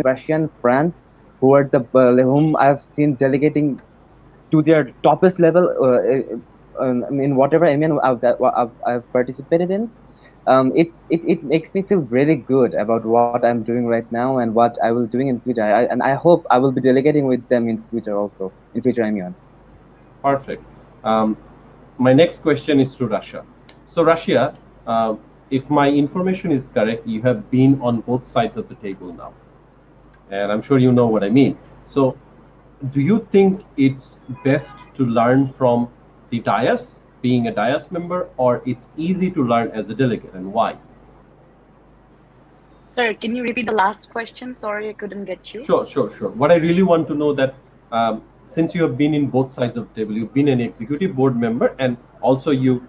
Russian France, whom I've seen delegating to their toppest level in whatever MUN I've participated in. It makes me feel really good about what I'm doing right now and what I will doing in future. And I hope I will be delegating with them in future also, in future MUNs. Perfect. My next question is to Russia. So Russia, if my information is correct, you have been on both sides of the table now. And I'm sure you know what I mean. So do you think it's best to learn from the dais, being a dais member, or it's easy to learn as a delegate, and why? Sir, can you repeat the last question? Sorry, I couldn't get you. Sure. What I really want to know that since you have been in both sides of the table, you've been an executive board member and also you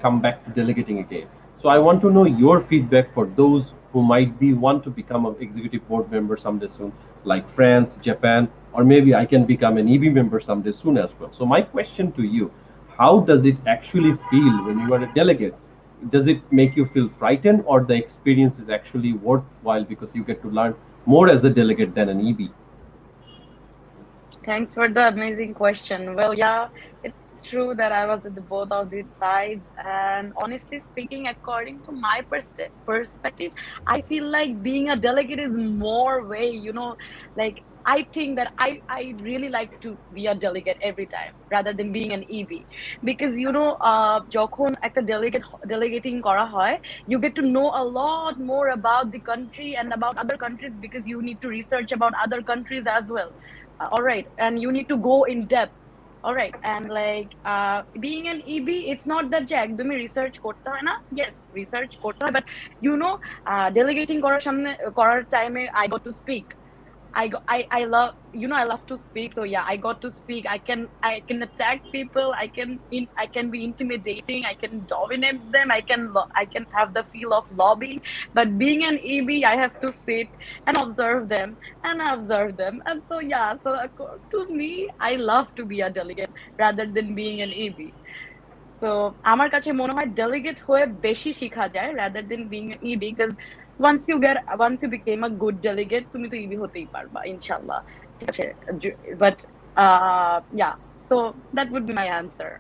come back to delegating again. So I want to know your feedback for those who might want to become an executive board member someday soon, like France, Japan, or maybe I can become an EB member someday soon as well. So my question to you, how does it actually feel when you are a delegate? Does it make you feel frightened, or the experience is actually worthwhile because you get to learn more as a delegate than an EB? Thanks for the amazing question. Well, yeah, It's true that I was at the both of these sides, and honestly speaking, according to my perspective, I feel like being a delegate is more way. Like I think that I really like to be a delegate every time rather than being an EB, because যখন একটা delegating করা হয়, you get to know a lot more about the country and about other countries, because you need to research about other countries as well. All right, and you need to go in depth. All right, and like being an EB, it's not that যে একদমই research করতে হয় না। Yes, research করতে হয়, but delegating করার টাইমে I got to speak. I love I love to speak, so yeah, I got to speak. I can attack people. I can be intimidating. I can dominate them. I can have the feel of lobbying. But being an EB, I have to sit and observe them and so yeah. So to me, I love to be a delegate rather than being an EB. So আমার কাছে মনে হয় delegate হয়ে বেশি শেখা যায় rather than being an EB, because once you became a good delegate, তুমি তো EB হতেই পারবা ইনশাআল্লাহ, ঠিক আছে? But yeah, so that would be my answer.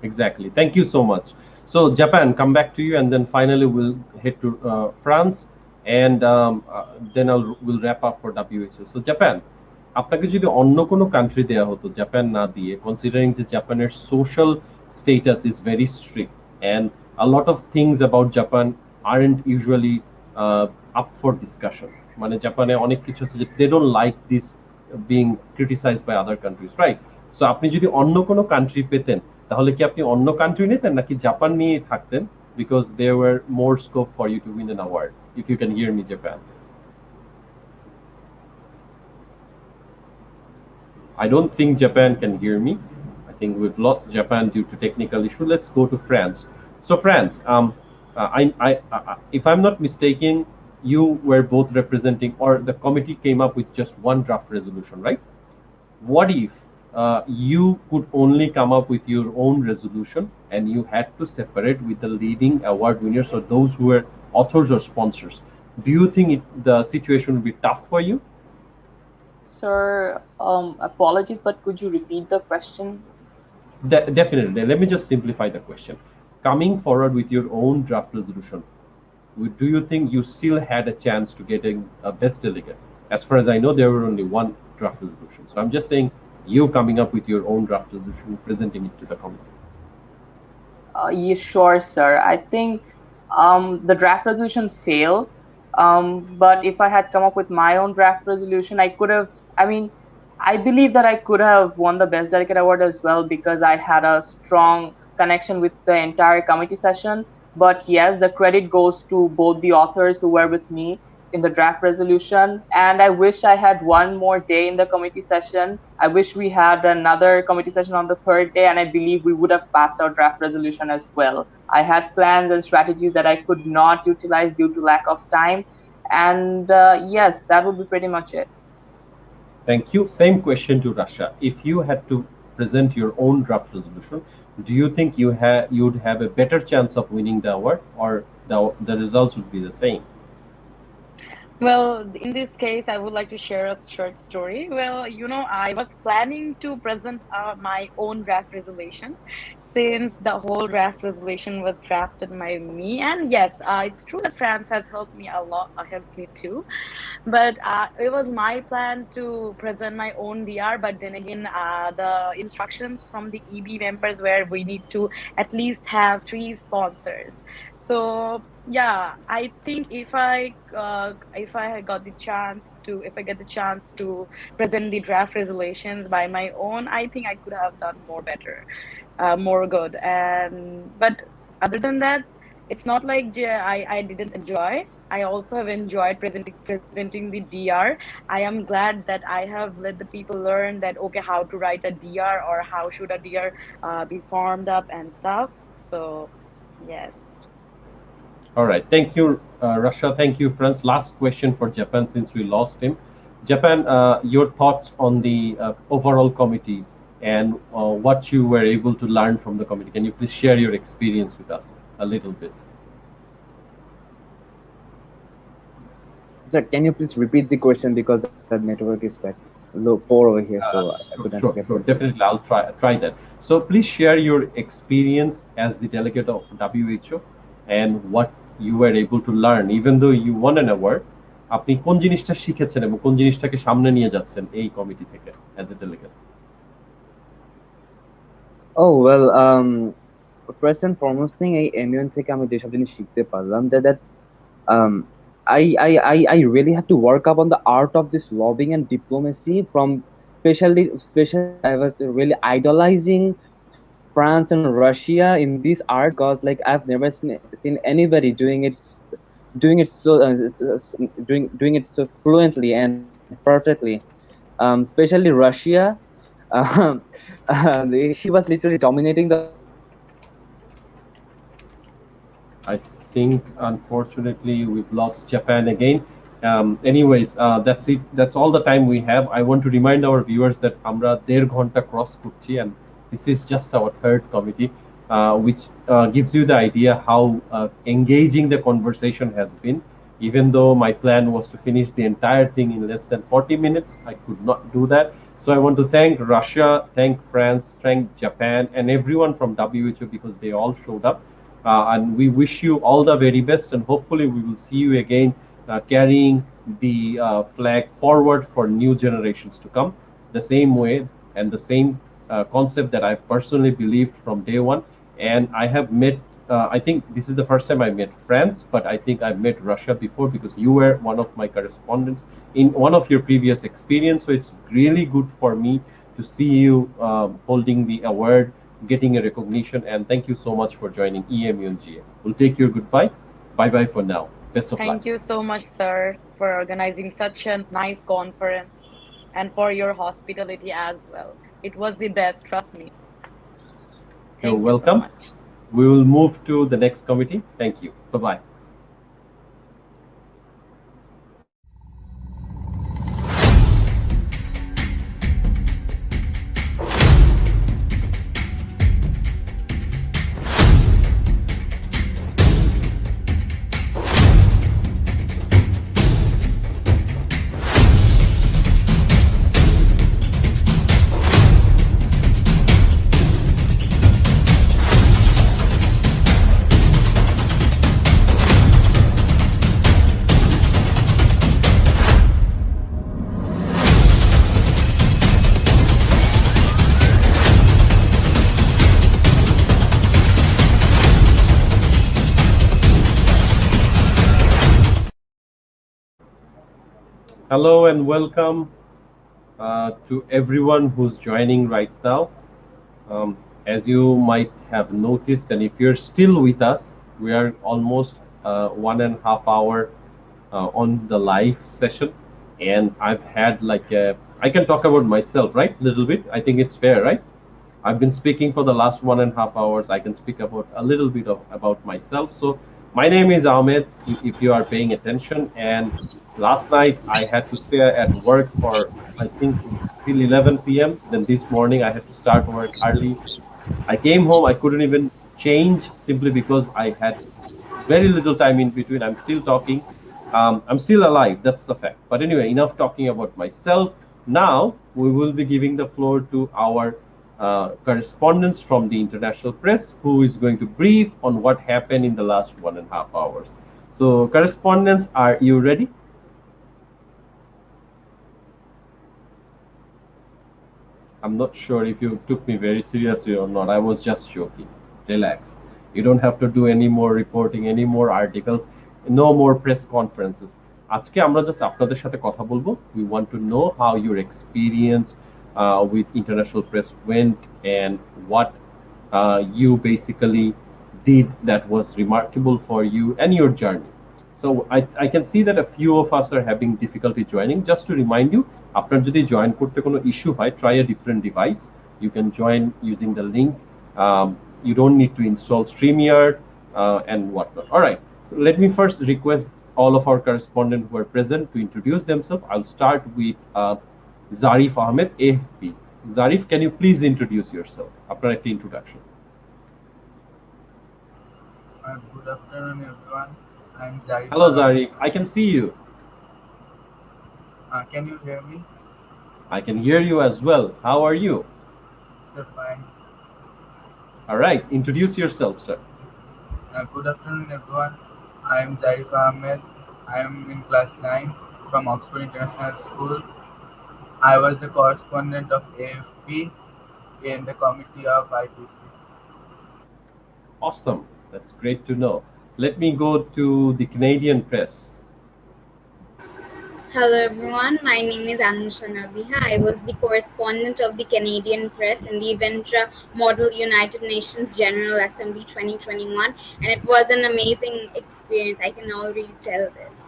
Exactly. Thank you so much. So Japan, come back to you, and then finally we'll head to France, and then we'll wrap up for WHO. So Japan, আপনাকে যদি অন্য কোনো country দেয়া হতো Japan না দিয়ে, considering যে জাপানের social status is very strict and a lot of things about Japan aren't usually up for discussion, মানে জাপানে অনেক কিছু আছে যে they don't like this being criticized by other countries, right? So আপনি যদি অন্য কোনো কান্ট্রি পেতেন, তাহলে কি আপনি অন্য কান্ট্রি নিতেন নাকি জাপান নিয়ে থাকতেন, because there were more scope for you to win an award? If you can hear me, Japan. I don't think Japan can hear me. I think we've lost Japan due to technical issue. Let's go to France. So France, if I'm not mistaken, you were both representing, or the committee came up with just one draft resolution, right? What if you could only come up with your own resolution and you had to separate with the leading award winners or those who were authors or sponsors? Do you think the situation would be tough for you? Sir, apologies, but could you repeat the question? Definitely. Let me just simplify the question. Coming forward with your own draft resolution, do you think you still had a chance to get a best delegate? As far as I know, there were only one draft resolution. So I'm just saying, you coming up with your own draft resolution, presenting it to the committee. Yeah, sure, sir. I think the draft resolution failed. But if I had come up with my own draft resolution, I could have, I believe that I could have won the Best Delegate Award as well, because I had a strong connection with the entire committee session. But yes, the credit goes to both the authors who were with me in the draft resolution. And I wish I had one more day in the committee session. I wish we had another committee session on the third day, and I believe we would have passed our draft resolution as well. I had plans and strategies that I could not utilize due to lack of time. And yes, that would be pretty much it. Thank you. Same question to Rasha. If you had to present your own draft resolution, do you think you'd have a better chance of winning the award, or the results would be the same? Well, in this case, I would like to share a short story. Well, I was planning to present my own draft resolutions, since the whole draft resolution was drafted by me. And yes, it's true that France has helped me a lot, helped me too. But it was my plan to present my own DR. But then again, the instructions from the EB members were we need to at least have 3 sponsors. So yeah, I think if I get the chance to present the draft resolutions by my own, I think I could have done more good. But other than that, it's not like I didn't enjoy. I also have enjoyed presenting the DR. I am glad that I have let the people learn that okay, how to write a DR, or how should a DR be formed up and stuff. So yes. All right. Thank you, Russia. Thank you, France. Last question for Japan, since we lost him. Japan, your thoughts on the overall committee and what you were able to learn from the committee. Can you please share your experience with us a little bit? Sir, can you please repeat the question, because the network is bad? low pour over here, so I Sure, couldn't sure, get sure. the food. Definitely, I'll try that. So please share your experience as the delegate of WHO and what you were able to learn, even though you won an award. আপনি কোন জিনিসটা শিখেছেন এবং কোন জিনিসটাকে সামনে নিয়ে যাচ্ছেন এই কমিটি থেকে as a delegate? Oh well, first and foremost thing, এই এমিউন থেকে আমি যেসব জিনিস শিখতে পারলাম that um I really have to work up on the art of this lobbying and diplomacy from especially I was really idolizing France and Russia in this art because like I've never seen anybody doing it so doing it so fluently and perfectly. Especially Russia, um, she was literally dominating the I think unfortunately we've lost Japan again. Anyways, that's it. That's all the time we have. I want to remind our viewers that আমরা 1.5 ঘন্টা cross করছি, and this is just our third committee, which gives you the idea how engaging the conversation has been. Even though my plan was to finish the entire thing in less than 40 minutes, I could not do that. So I want to thank Russia, thank France, thank Japan, and everyone from WHO because they all showed up. And we wish you all the very best, and hopefully we will see you again carrying the flag forward for new generations to come, the same way and the same concept that I personally believed from day one. And I have met, I think this is the first time I met France, but I think I've met Russia before because you were one of my correspondents in one of your previous experience. So it's really good for me to see you holding the award, getting a recognition, and thank you so much for joining EMUNGA. We'll take your goodbye. Bye bye for now. Best of luck. Thank you so much, sir, for organizing such a nice conference and for your hospitality as well. It was the best, trust me. You're welcome. We will move to the next committee. Thank you. Bye bye. Hello and welcome to everyone who's joining right now. As you might have noticed, and if you're still with us, we are almost 1.5 hour on the live session, and I've had like I can talk about myself, right? Little bit. I think it's fair, right? I've been speaking for the last 1.5 hours. I can speak about a little bit about myself. So my name is Ahmed, if you are paying attention. And last night I had to stay at work for, I think, till 11 p.m. Then this morning I had to start work early. I came home, I couldn't even change simply because I had very little time in between. I'm still talking. I'm still alive. That's the fact. But anyway, enough talking about myself. Now we will be giving the floor to our correspondents from the international press, who is going to brief on what happened in the last 1.5 hours. So, correspondents, are you ready? I'm not sure if you took me very seriously or not. I was just joking. Relax. You don't have to do any more reporting, any more articles, no more press conferences. আজকে আমরা just আপনাদের সাথে কথা বলবো. We want to know how your experience with international press went and what you basically did that was remarkable for you and your journey. So I can see that a few of us are having difficulty joining. Just to remind you, আপনার যদি join করতে কোনো issue হয়, try a different device. You can join using the link. You don't need to install StreamYard and whatnot. All right. So let me first request all of our correspondents who are present to introduce themselves. I'll start with Zarif Ahmed, AFP. Zarif, can you please introduce yourself? After an introduction. Good afternoon, everyone. I'm Zarif. Hello, Zarif. I can see you. Can you hear me? I can hear you as well. How are you? Sir, fine. All right, introduce yourself, sir. Good afternoon, everyone. I am Zarif Ahmed. I am in class 9 from Oxford International School. I was the correspondent of AFP in the committee of IPC. Awesome. That's great to know. Let me go to the Canadian press. Hello everyone, my name is Anusha Nabiha. I was the correspondent of the Canadian Press in the Eventra Model United Nations General Assembly 2021, and it was an amazing experience. I can already tell this.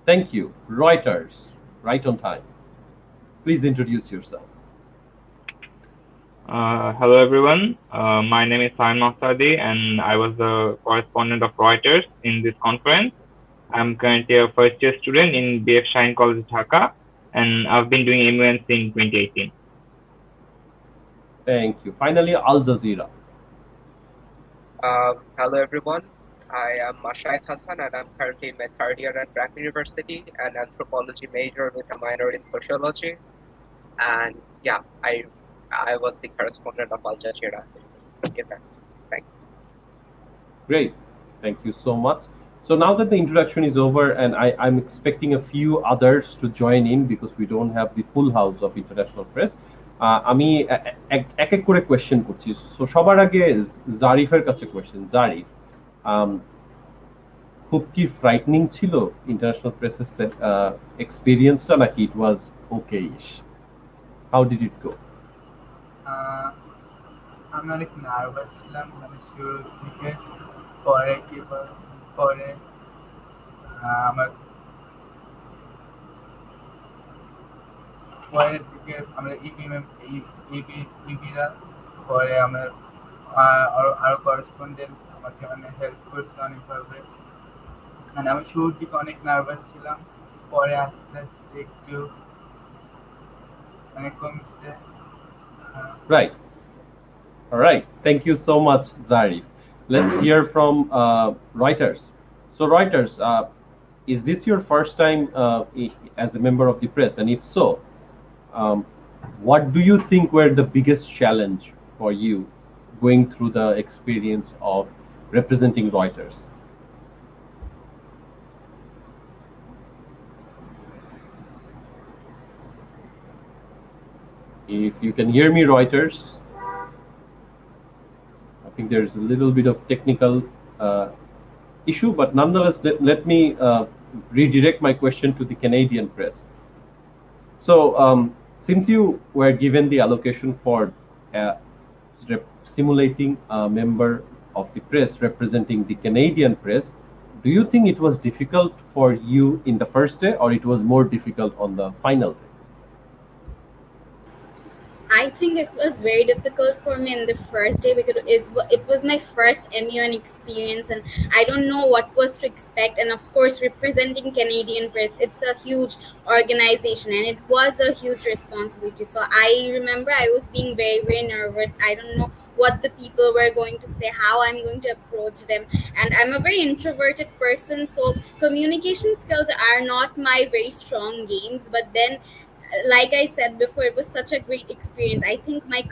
Thank you. Reuters, right on time. Please introduce yourself. Hello everyone. My name is Saim Moftadi and I was the correspondent of Reuters in this conference. I'm currently a first year student in BF Shine College, Dhaka, and I've been doing MUN since 2018. Thank you. Finally, Al Jazeera. Hello everyone. I am Mashaik Hassan and I'm currently in my third year at Prague University, an anthropology major with a minor in sociology. And yeah, I was the correspondent of Al Jazeera in this event. Thank you. Great. Thank you so much. So now that the introduction is over, and I'm expecting a few others to join in because we don't have the full house of international press. আমি এক এক করে question করছি। So সবার আগে জারিফের কাছে question. Zarif, খুব কি ফ্রাইটনিং ছিল ইন্টারন্যাশনাল প্রেসের এক্সপিরিয়েন্সটা, নাকি ইট ওয়াজ ওকে-ইশ? হাউ ডিড ইট গো? আমি অনেক নার্ভাস ছিলাম, মানে শুরু থেকে। পরে পরে আমার পরের দিকে আমরা ইপিরা পরে আমার আরো করেসপন্ডেন্ট আমাকে মানে হেল্প করছে অনেকভাবে। মানে আমি শুরুর দিকে অনেক নার্ভাস ছিলাম, পরে আস্তে আস্তে একটু মানে কমছে। Right. All right. Thank you so much, Zarif. Let's hear from Reuters. So Reuters, is this your first time as a member of the press? And if so, what do you think were the biggest challenge for you going through the experience of representing Reuters? If you can hear me, Reuters. I think there's a little bit of technical issue, but nonetheless, let me redirect my question to the Canadian press. So, since you were given the allocation for simulating a member of the press representing the Canadian press, do you think it was difficult for you in the first day, or it was more difficult on the final day? I think it was very difficult for me in the first day because it was my first MUN experience and I don't know what was to expect. And of course, representing Canadian press, it's a huge organization and it was a huge responsibility. So I remember I was being very, very nervous. I don't know what the people were going to say, how I'm going to approach them. And I'm a very introverted person, so communication skills are not my very strong games. But then, like I said before, it was such a great experience. I think my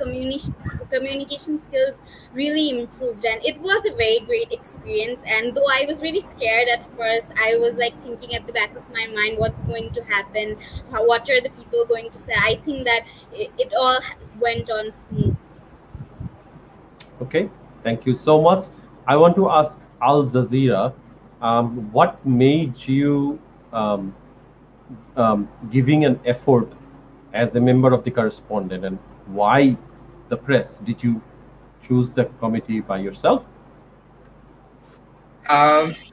communication skills really improved and it was a very great experience. And though I was really scared at first, I was like thinking at the back of my mind what's going to happen, what are the people going to say. I think that it all went on smooth. Okay, thank you so much. I want to ask Al Jazeera, what made you giving an effort as a member of the correspondent, and why the press? Did you choose the committee by yourself?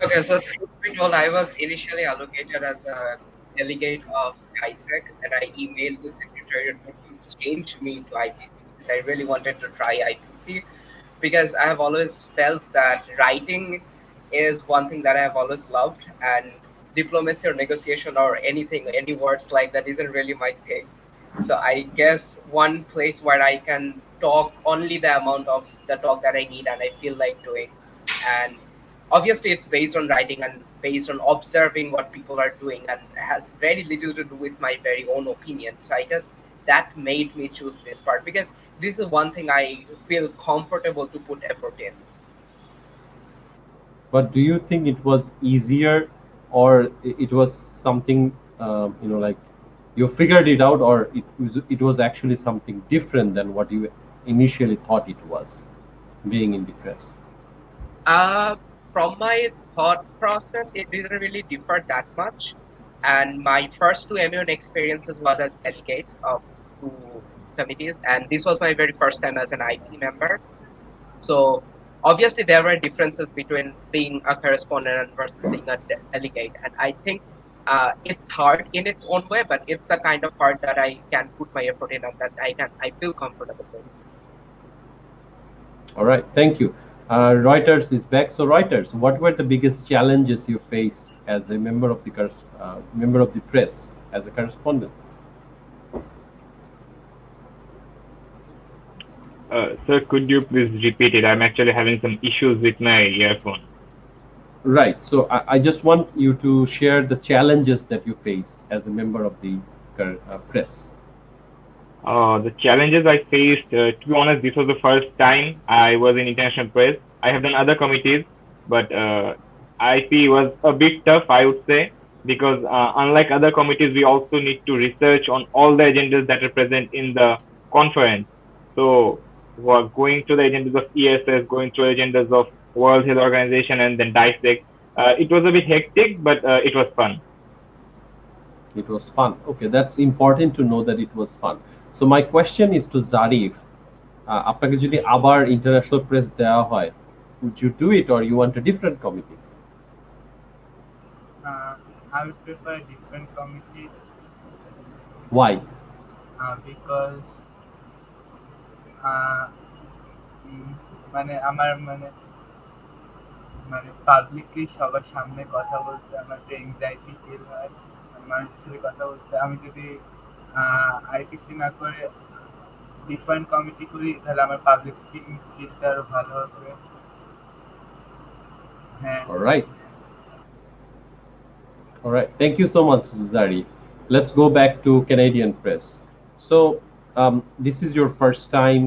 Okay, so truth be told, I was initially allocated as a delegate of ISEC, and I emailed the secretariat to change me to IPC because I really wanted to try IPC because I have always felt that writing is one thing that I have always loved, and diplomacy or negotiation or anything, any words like that isn't really my thing. So I guess one place where I can talk only the amount of the talk that I need and I feel like doing, and obviously it's based on writing and based on observing what people are doing and has very little to do with my very own opinion. So I guess that made me choose this part because this is one thing I feel comfortable to put effort in. But do you think it was easier, or it was something, like you figured it out, or it was actually something different than what you initially thought it was, being in the press? From my thought process, it didn't really differ that much. And my first two MUN experiences was as delegates of two committees, and this was my very first time as an IP member. So obviously there were differences between being a correspondent and versus being a delegate, and I think it's hard in its own way, but it's the kind of hard that I can put my effort in and that I feel comfortable with. All right, thank you. Reuters is back. So Reuters, what were the biggest challenges you faced as a member of the press, as a correspondent? Sir, could you please repeat it? I'm actually having some issues with my earphone. Right. So I just want you to share the challenges that you faced as a member of the press. The challenges I faced, to be honest, this was the first time I was in international press. I have done other committees, but IP was a bit tough, I would say, because unlike other committees, we also need to research on all the agendas that are present in the conference. So we're going through the agendas of ESS, going through agendas of World Health Organization, and then dissect. It was a bit hectic, but it was fun. It was fun. Okay, that's important to know that it was fun. So my question is to Zarif. আপনাকে যদি আবার international press দেওয়া হয়, would you do it or you want a different committee? I would prefer a different committee. Why? Because মানে আমার মানে publicly সবার সামনে কথা বলতে আমার একটা এনজাইটি ফিল হয়। মানুষের সাথে কথা বলতে আমি যদি আইটিসি না করে ডিফারেন্ট কমিটি করি তাহলে আমার পাবলিক স্পিকিং স্কিলটা আরো ভালো হবে। হ্যাঁ। All right. Thank you so much, Zari. Let's go back to Canadian press. So this is your first time.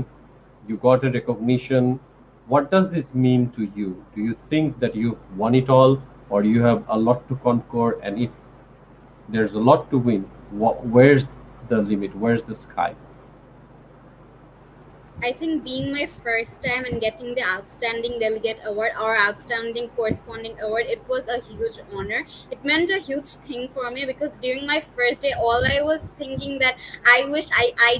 You got a recognition. What does this mean to you? Do you think that you've won it all, or you have a lot to conquer? And if there's a lot to win, where's the limit? Where's the sky? I think being my first time and getting the Outstanding Delegate Award or Outstanding Corresponding Award, it was a huge honor. It meant a huge thing for me because during my first day, all I was thinking that I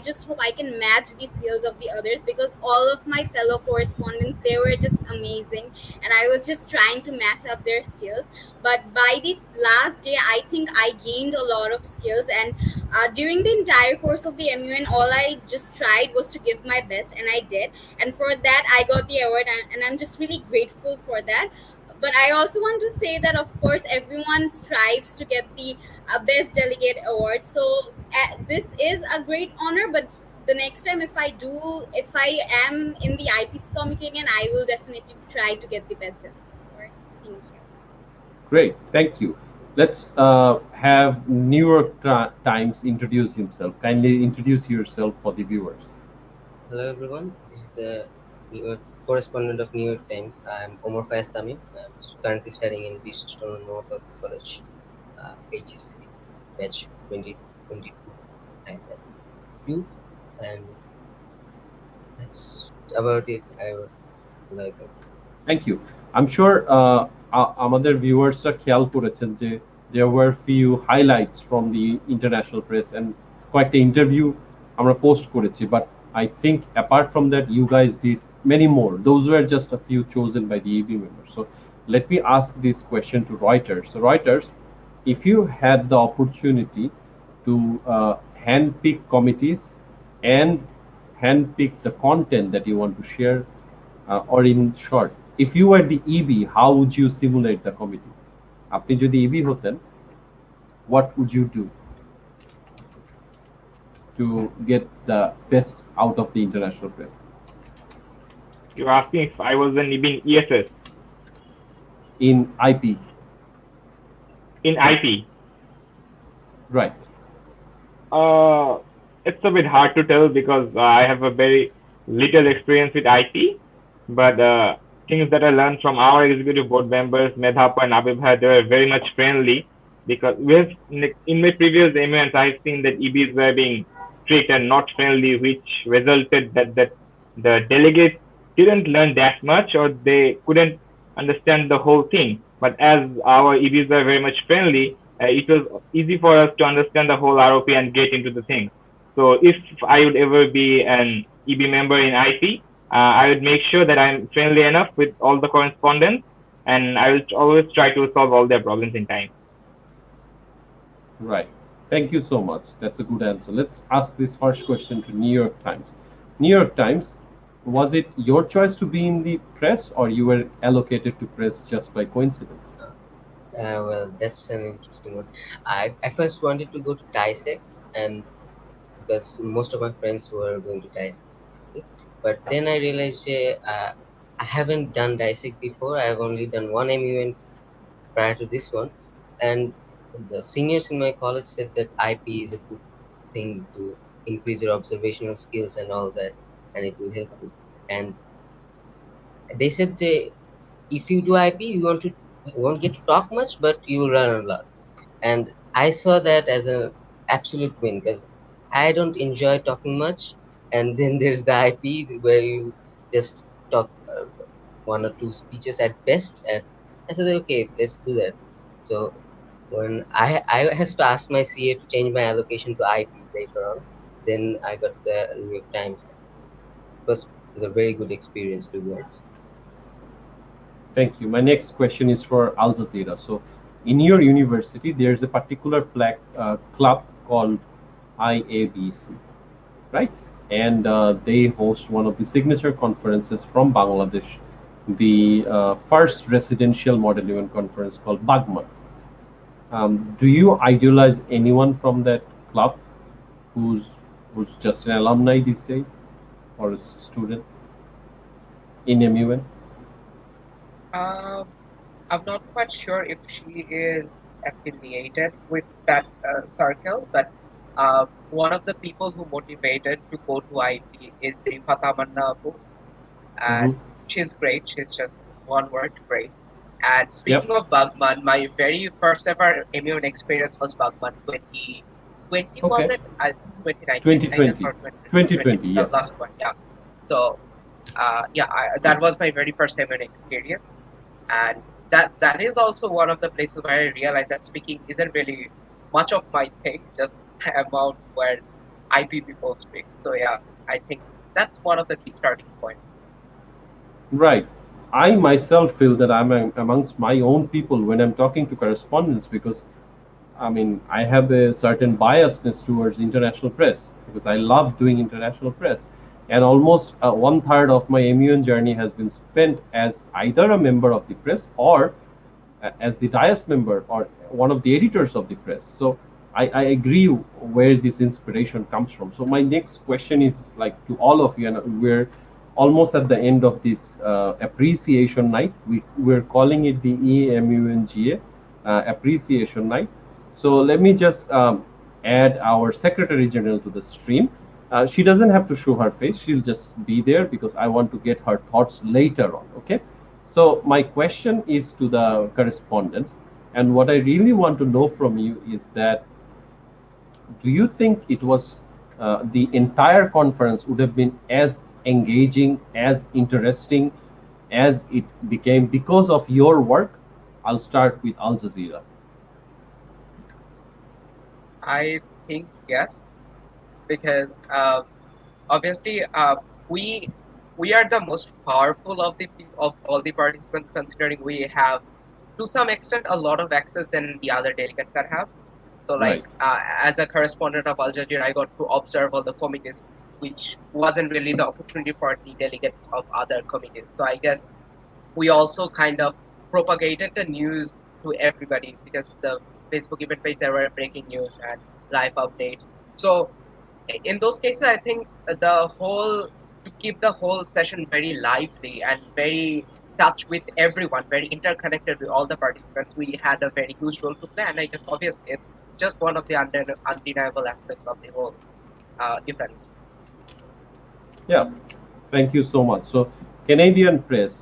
just hope I can match the skills of the others because all of my fellow correspondents, they were just amazing. And I was just trying to match up their skills. But by the last day, I think I gained a lot of skills. And during the entire course of the MUN, all I just tried was to give my best. And I did, and for that I got the award, and I'm just really grateful for that. But I also want to say that of course everyone strives to get the best delegate award, so this is a great honor. But the next time if I am in the IPC committee again, I will definitely try to get the best delegate award. Thank you. Great, thank you. Let's have New York Times introduce himself. Kindly introduce yourself for the viewers. Hello everyone, this is the New York correspondent of New York Times. I am Omar Faiz Tamim. I'm currently studying in Bishopstone North College, HSC batch 2022, and that's about it. I would like to say. Thank you. I'm sure আমাদের ভিউয়ার্সরা খেয়াল করেছেন যে there were few highlights from the international press and কয়েকটা interview আমরা post করেছি, but I think apart from that, you guys did many more. Those were just a few chosen by the EB members. So let me ask this question to Reuters. So Reuters, if you had the opportunity to handpick committees and handpick the content that you want to share, or in short, if you were the EB, how would you simulate the committee? আপনি যদি EB হতেন, what would you do to get the best out of the international press? You're asking if I was an EB in ESS? in IP? In IP, Right. uh, it's a bit hard to tell because I have a very little experience with IT. But things that I learned from our executive board members, Medhapa and Abibha, they were very much friendly because we have, in my previous events, I've seen that EBs were being strict and not friendly, which resulted that the delegates didn't learn that much or they couldn't understand the whole thing. But as our EBs were very much friendly, it was easy for us to understand the whole ROP and get into the thing. So if I would ever be an EB member in IP, I would make sure that I'm friendly enough with all the correspondents, and I will always try to solve all their problems in time. Right. Thank you so much. That's a good answer. Let's ask this first question to New York Times. New York Times, was it your choice to be in the press, or you were allocated to press just by coincidence? Well, that's an interesting one. I first wanted to go to TISEC, and because most of my friends were going to TISEC, basically. But then I realized I haven't done TISEC before. I have only done one MUN prior to this one, and the seniors in my college said that IP is a good thing to increase your observational skills and all that, and it will help you. And they said if you do IP, won't get to talk much, but you will learn a lot. And I saw that as an absolute win because I don't enjoy talking much. And then there's the IP where you just talk one or two speeches at best. And I said, okay, let's do that. So when I has to ask my CA to change my allocation to IP later on, then I got the New York Times. It was a very good experience, to be honest. Thank you. My next question is for Al Jazeera. So, in your university, there's a particular club called IABC, right? And they host one of the signature conferences from Bangladesh, the first residential model event conference called Bagman. Do you idealize anyone from that club who's just an alumni these days or a student in MUN? I'm not quite sure if she is affiliated with that circle, but one of the people who motivated to go to IP is Rifat Amanna Abu, and she's great. She's just one word, great. And speaking of Bagman, my very first ever immune experience was Bagman 2020, was it? 2019, I guess, or 2020, the yes. last one, yeah. So, that was my very first immune experience. And that is also one of the places where I realized that speaking isn't really much of my thing, just the amount where IP people speak. So yeah, I think that's one of the key starting points. Right. I myself feel that I'm amongst my own people when I'm talking to correspondents because I have a certain biasness towards international press because I love doing international press. And almost 1/3 of my MUN journey has been spent as either a member of the press or as the Dias member or one of the editors of the press. So I agree where this inspiration comes from. So my next question is like to all of you, and we're almost at the end of this appreciation night. We're calling it the EMUNGA appreciation night. So let me just add our Secretary General to the stream. She doesn't have to show her face. She'll just be there because I want to get her thoughts later on. Okay. So my question is to the correspondents, and what I really want to know from you is that do you think it was the entire conference would have been as engaging, as interesting as it became because of your work? I'll start with Al Jazeera. I think yes, because obviously we are the most powerful of all the participants, considering we have to some extent a lot of access than the other delegates that have. So like as a correspondent of Al Jazeera, I got to observe all the committees, which wasn't really the opportunity for the delegates of other committees. So I guess we also kind of propagated the news to everybody because the Facebook event page there were breaking news and live updates. So in those cases, I think to keep the whole session very lively and very touch with everyone, very interconnected with all the participants. We had a very huge role to play, and I guess obviously it's just one of the undeniable aspects of the whole event. Yeah, thank you so much. So, Canadian press,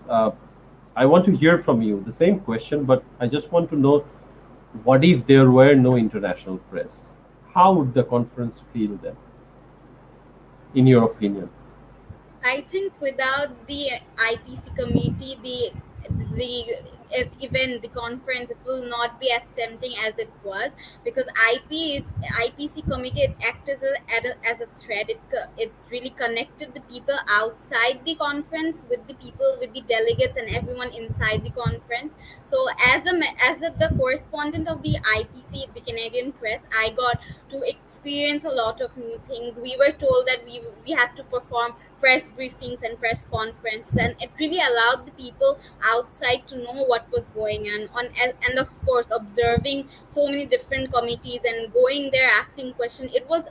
I want to hear from you the same question, but I just want to know, what if there were no international press? How would the conference feel then, in your opinion? I think without the IPC committee, the event, the conference, it will not be as tempting as it was, because IPC committee, it acted as a thread. It really connected the people outside the conference with the people, with the delegates and everyone inside the conference. So the correspondent of the IPC, the Canadian press, I got to experience a lot of new things. We were told that we had to perform press briefings and press conferences, and it really allowed the people outside to know what was going and of course observing so many different committees and going there asking questions. It was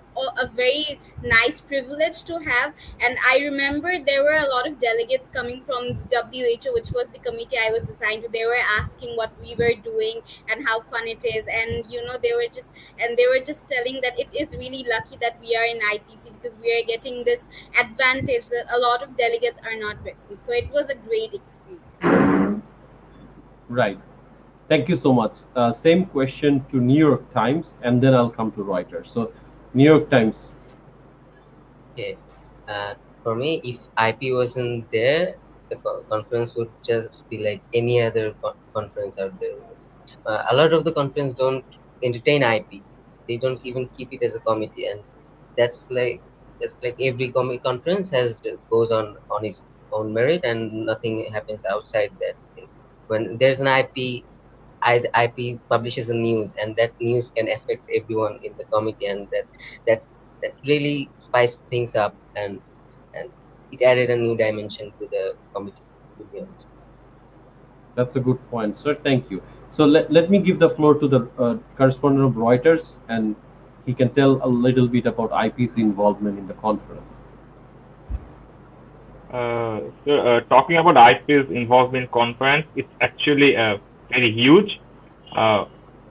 a very nice privilege to have. And I remember there were a lot of delegates coming from WHO, which was the committee I was assigned to. They were asking what we were doing and how fun it is, and they were just telling that it is really lucky that we are in IPC, because we are getting this advantage that a lot of delegates are not getting. So it was a great experience. Right. Thank you so much. Same question to New York Times, and then I'll come to Reuters. So, New York Times. Okay. For me, if IP wasn't there, the conference would just be like any other conference out there. A lot of the conference don't entertain IP. They don't even keep it as a committee, and that's like every conference goes on its own merit, and nothing happens outside that thing. When there's an IP, the IP publishes a news, and that news can affect everyone in the committee, and that really spiced things up, and it added a new dimension to the committee, to be honest. That's a good point, sir. Thank you. So let me give the floor to the correspondent of Reuters, and he can tell a little bit about IPC involvement in the conference. Talking about IP's involvement conference, it's actually very huge.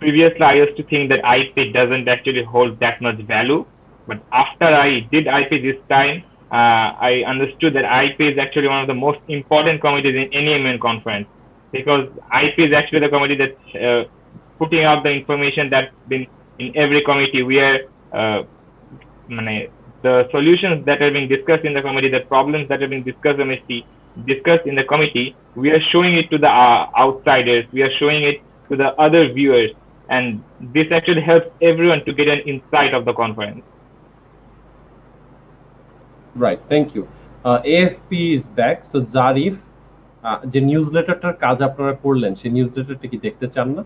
Previously, I used to think that IP doesn't actually hold that much value, but after I did IP this time, I understood that IP is actually one of the most important committees in any MN conference, because IP is actually the committee that's putting out the information that's been in every committee, where the solutions that are being discussed in the committee, the problems that are being discussed in the committee, we are showing it to the outsiders, we are showing it to the other viewers, and this actually helps everyone to get an insight of the conference. Right, thank you. AFP is back. So Zarif, যে নিউজলেটারটার কাজ আপনারা করলেন, সেই নিউজলেটারটা কি দেখতে চান না?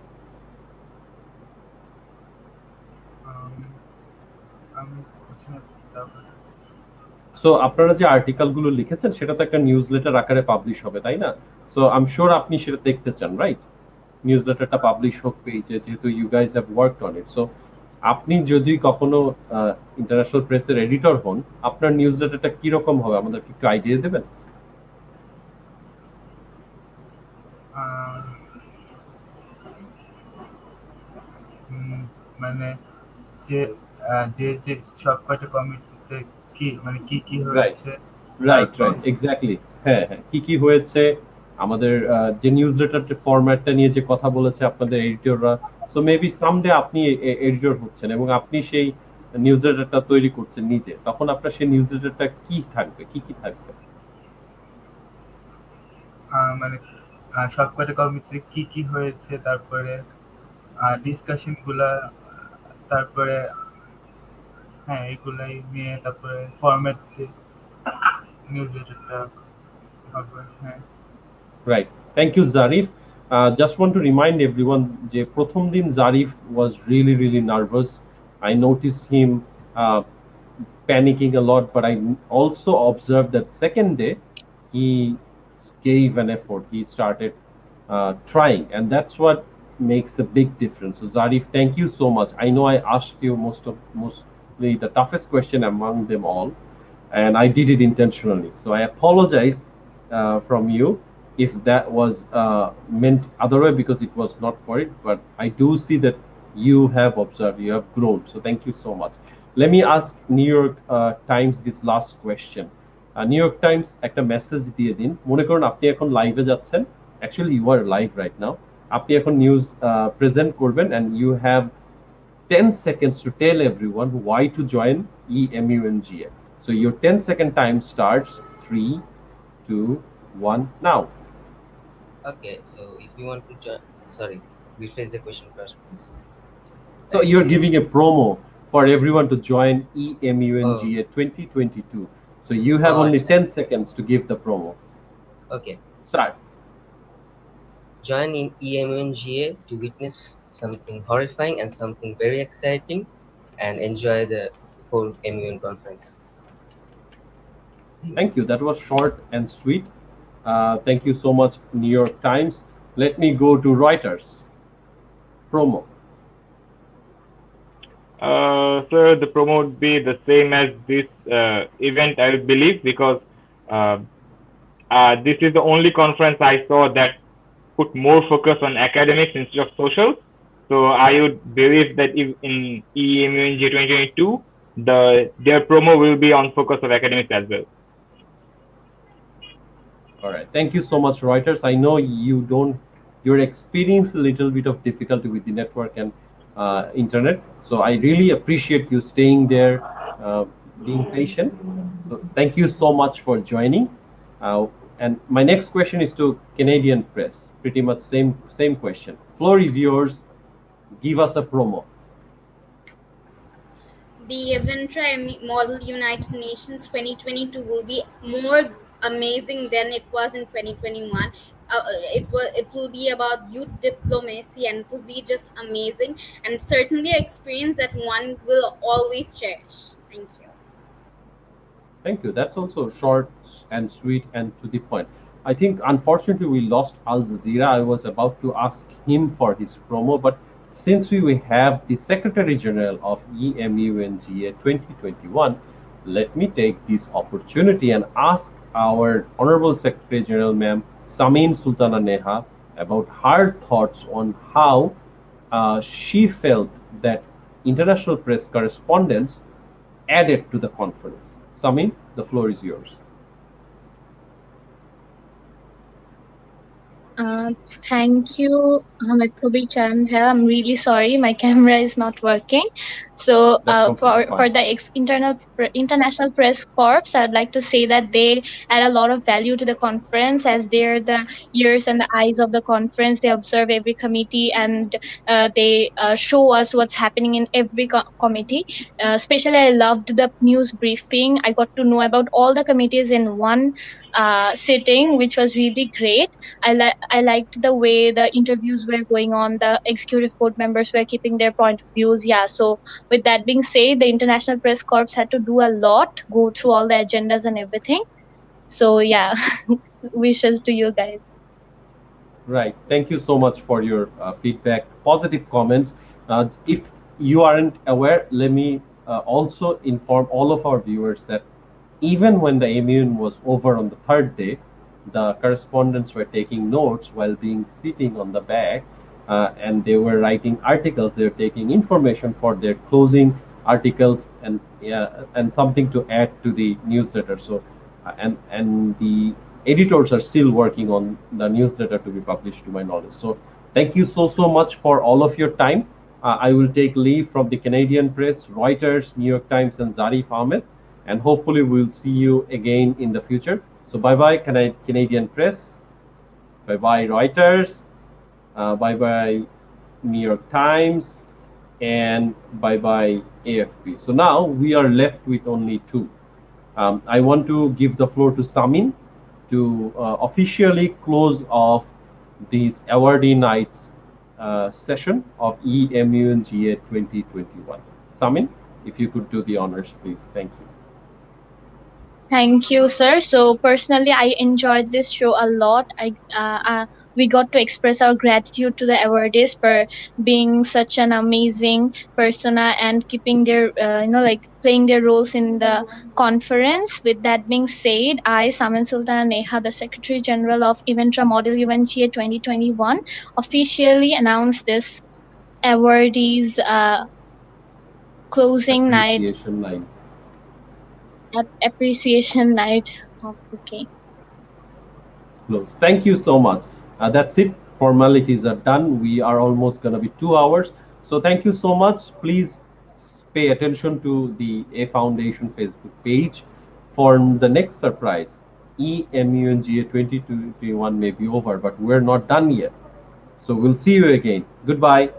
So আপনারা যে আর্টিকেলগুলো লিখেছেন সেটা তো একটা নিউজলেটার আকারে পাবলিশ হবে, তাই না? সো আই এম শিওর আপনি সেটা দেখতে চান, রাইট? নিউজলেটারটা পাবলিশ হোক পেজে, যেহেতু you guys have worked on it. So আপনি যদি কখনো ইন্টারন্যাশনাল প্রেসের এডিটর হন, আপনার নিউজলেটারটা কিরকম হবে আমাদেরকে একটু আইডিয়া দেবেন? মানে যে যে সবকটা কমিটিতে কি হয়েছে, রাইট এক্স্যাক্টলি। হ্যাঁ, কি হয়েছে, আমাদের যে নিউজলেটারটা ফরম্যাটটা নিয়ে যে কথা বলেছে আপনাদের এডিটররা। সো মেবি সামডে আপনি এডিটর হচ্ছেন এবং আপনি সেই নিউজলেটারটা তৈরি করছেন নিজে, তখন আপনার সেই নিউজলেটারটা কি থাকবে, কি থাকবে? মানে সবকটা কমিটিতে কি হয়েছে, তারপরে ডিসকাশন গুলা, তারপরে হ্যাঁ এগুলাই নিয়ে, তারপরে ফরম্যাট নিউজলেটারটা হবে। হ্যাঁ, right, thank you Zarif. Just want to remind everyone যে প্রথম দিন Zarif was really nervous. I noticed him panicking a lot, but I also observed that second day he gave an effort. He started trying, and that's what makes a big difference. So Zarif, thank you so much. I know I asked you mostly the toughest question among them all, and I did it intentionally. So I apologize from you if that was meant other way, because it was not for it. But I do see that you have observed, you have grown. So thank you so much. Let me ask New York Times this last question. New York Times একটা message দিয়ে দিন, মনে করুন আপনি এখন লাইভে যাচ্ছেন, actually you are live right now, আপনি এখন নিউজ প্রেজেন্ট করবেন, and you have 10 seconds to tell everyone why to join EMUNGA. So your 10-second time starts. 3, 2, 1, now. Okay, so if you want to join, sorry, rephrase the question first, please. So you're giving a promo for everyone to join EMUNGA 2022. So you have only 10 seconds to give the promo. Okay. Start. Join in EMUNGA to witness something horrifying and something very exciting, and enjoy the whole MUN conference. Thank you. That was short and sweet. Thank you so much, New York Times. Let me go to Reuters. Promo. Sir, the promo would be the same as this event, I believe, because this is the only conference I saw that put more focus on academics instead of social. So I would believe that if in EMUNG 2022, their promo will be on focus of academics as well. All right. Thank you so much, Reuters. I know you're experiencing a little bit of difficulty with the network and internet. So I really appreciate you staying there, being patient. So thank you so much for joining. And my next question is to Canadian Press. Pretty much same question. Floor is yours. Give us a promo. The Eventra Model United Nations 2022 will be more amazing than it was in 2021. It will be about youth diplomacy, and it will be just amazing, and certainly an experience that one will always cherish. Thank you. Thank you. That's also short and sweet and to the point. I think unfortunately we lost Al Jazeera. I was about to ask him for his promo, but since we have the Secretary General of EMUNGA 2021, let me take this opportunity and ask our Honorable Secretary General, Ma'am Samin Sultana Neha, about her thoughts on how she felt that international press correspondence added to the conference. Samin, the floor is yours. Thank you, Ahmed Kabir Chand here. I'm really sorry, my camera is not working. So for the International Press Corps, I'd like to say that they add a lot of value to the conference, as they're the ears and the eyes of the conference. They observe every committee, and they show us what's happening in every committee. Especially, I loved the news briefing. I got to know about all the committees in one sitting, which was really great. I liked the way the interviews were going on. The executive board members were keeping their point of views. Yeah. So with that being said, the International Press Corps had to do a lot, go through all the agendas and everything. So yeah, wishes to you guys. Right. Thank you so much for your feedback, positive comments. If you aren't aware, let me also inform all of our viewers that even when the immune was over on the third day, the correspondents were taking notes while being sitting on the back, and they were writing articles. They were taking information for their closing articles and something to add to the newsletter. So, and the editors are still working on the newsletter to be published, to my knowledge. So, thank you so much for all of your time. I will take leave from the Canadian Press, Reuters, New York Times, and Zarif Ahmed, and hopefully we'll see you again in the future. So bye-bye Canadian Press, bye-bye Reuters, bye-bye New York Times, and bye-bye AFP. So now we are left with only two. I want to give the floor to Samin to officially close off this awardee nights session of EMUNGA 2021. Samin, if you could do the honors, please. Thank you. Thank you, sir. So personally, I enjoyed this show a lot. We got to express our gratitude to the awardees for being such an amazing persona and keeping their, like playing their roles in the conference. With that being said, I, Samin Sultana Neha, the Secretary General of Eventra Model UNCA 2021, officially announced this awardees closing night, Appreciation night. appreciation night. Okay. Close. Thank you so much. That's it. Formalities are done. We are almost going to be 2 hours. So thank you so much. Please pay attention to the A Foundation Facebook page for the next surprise. EMUNGA 2021 may be over, but we're not done yet. So we'll see you again. Goodbye.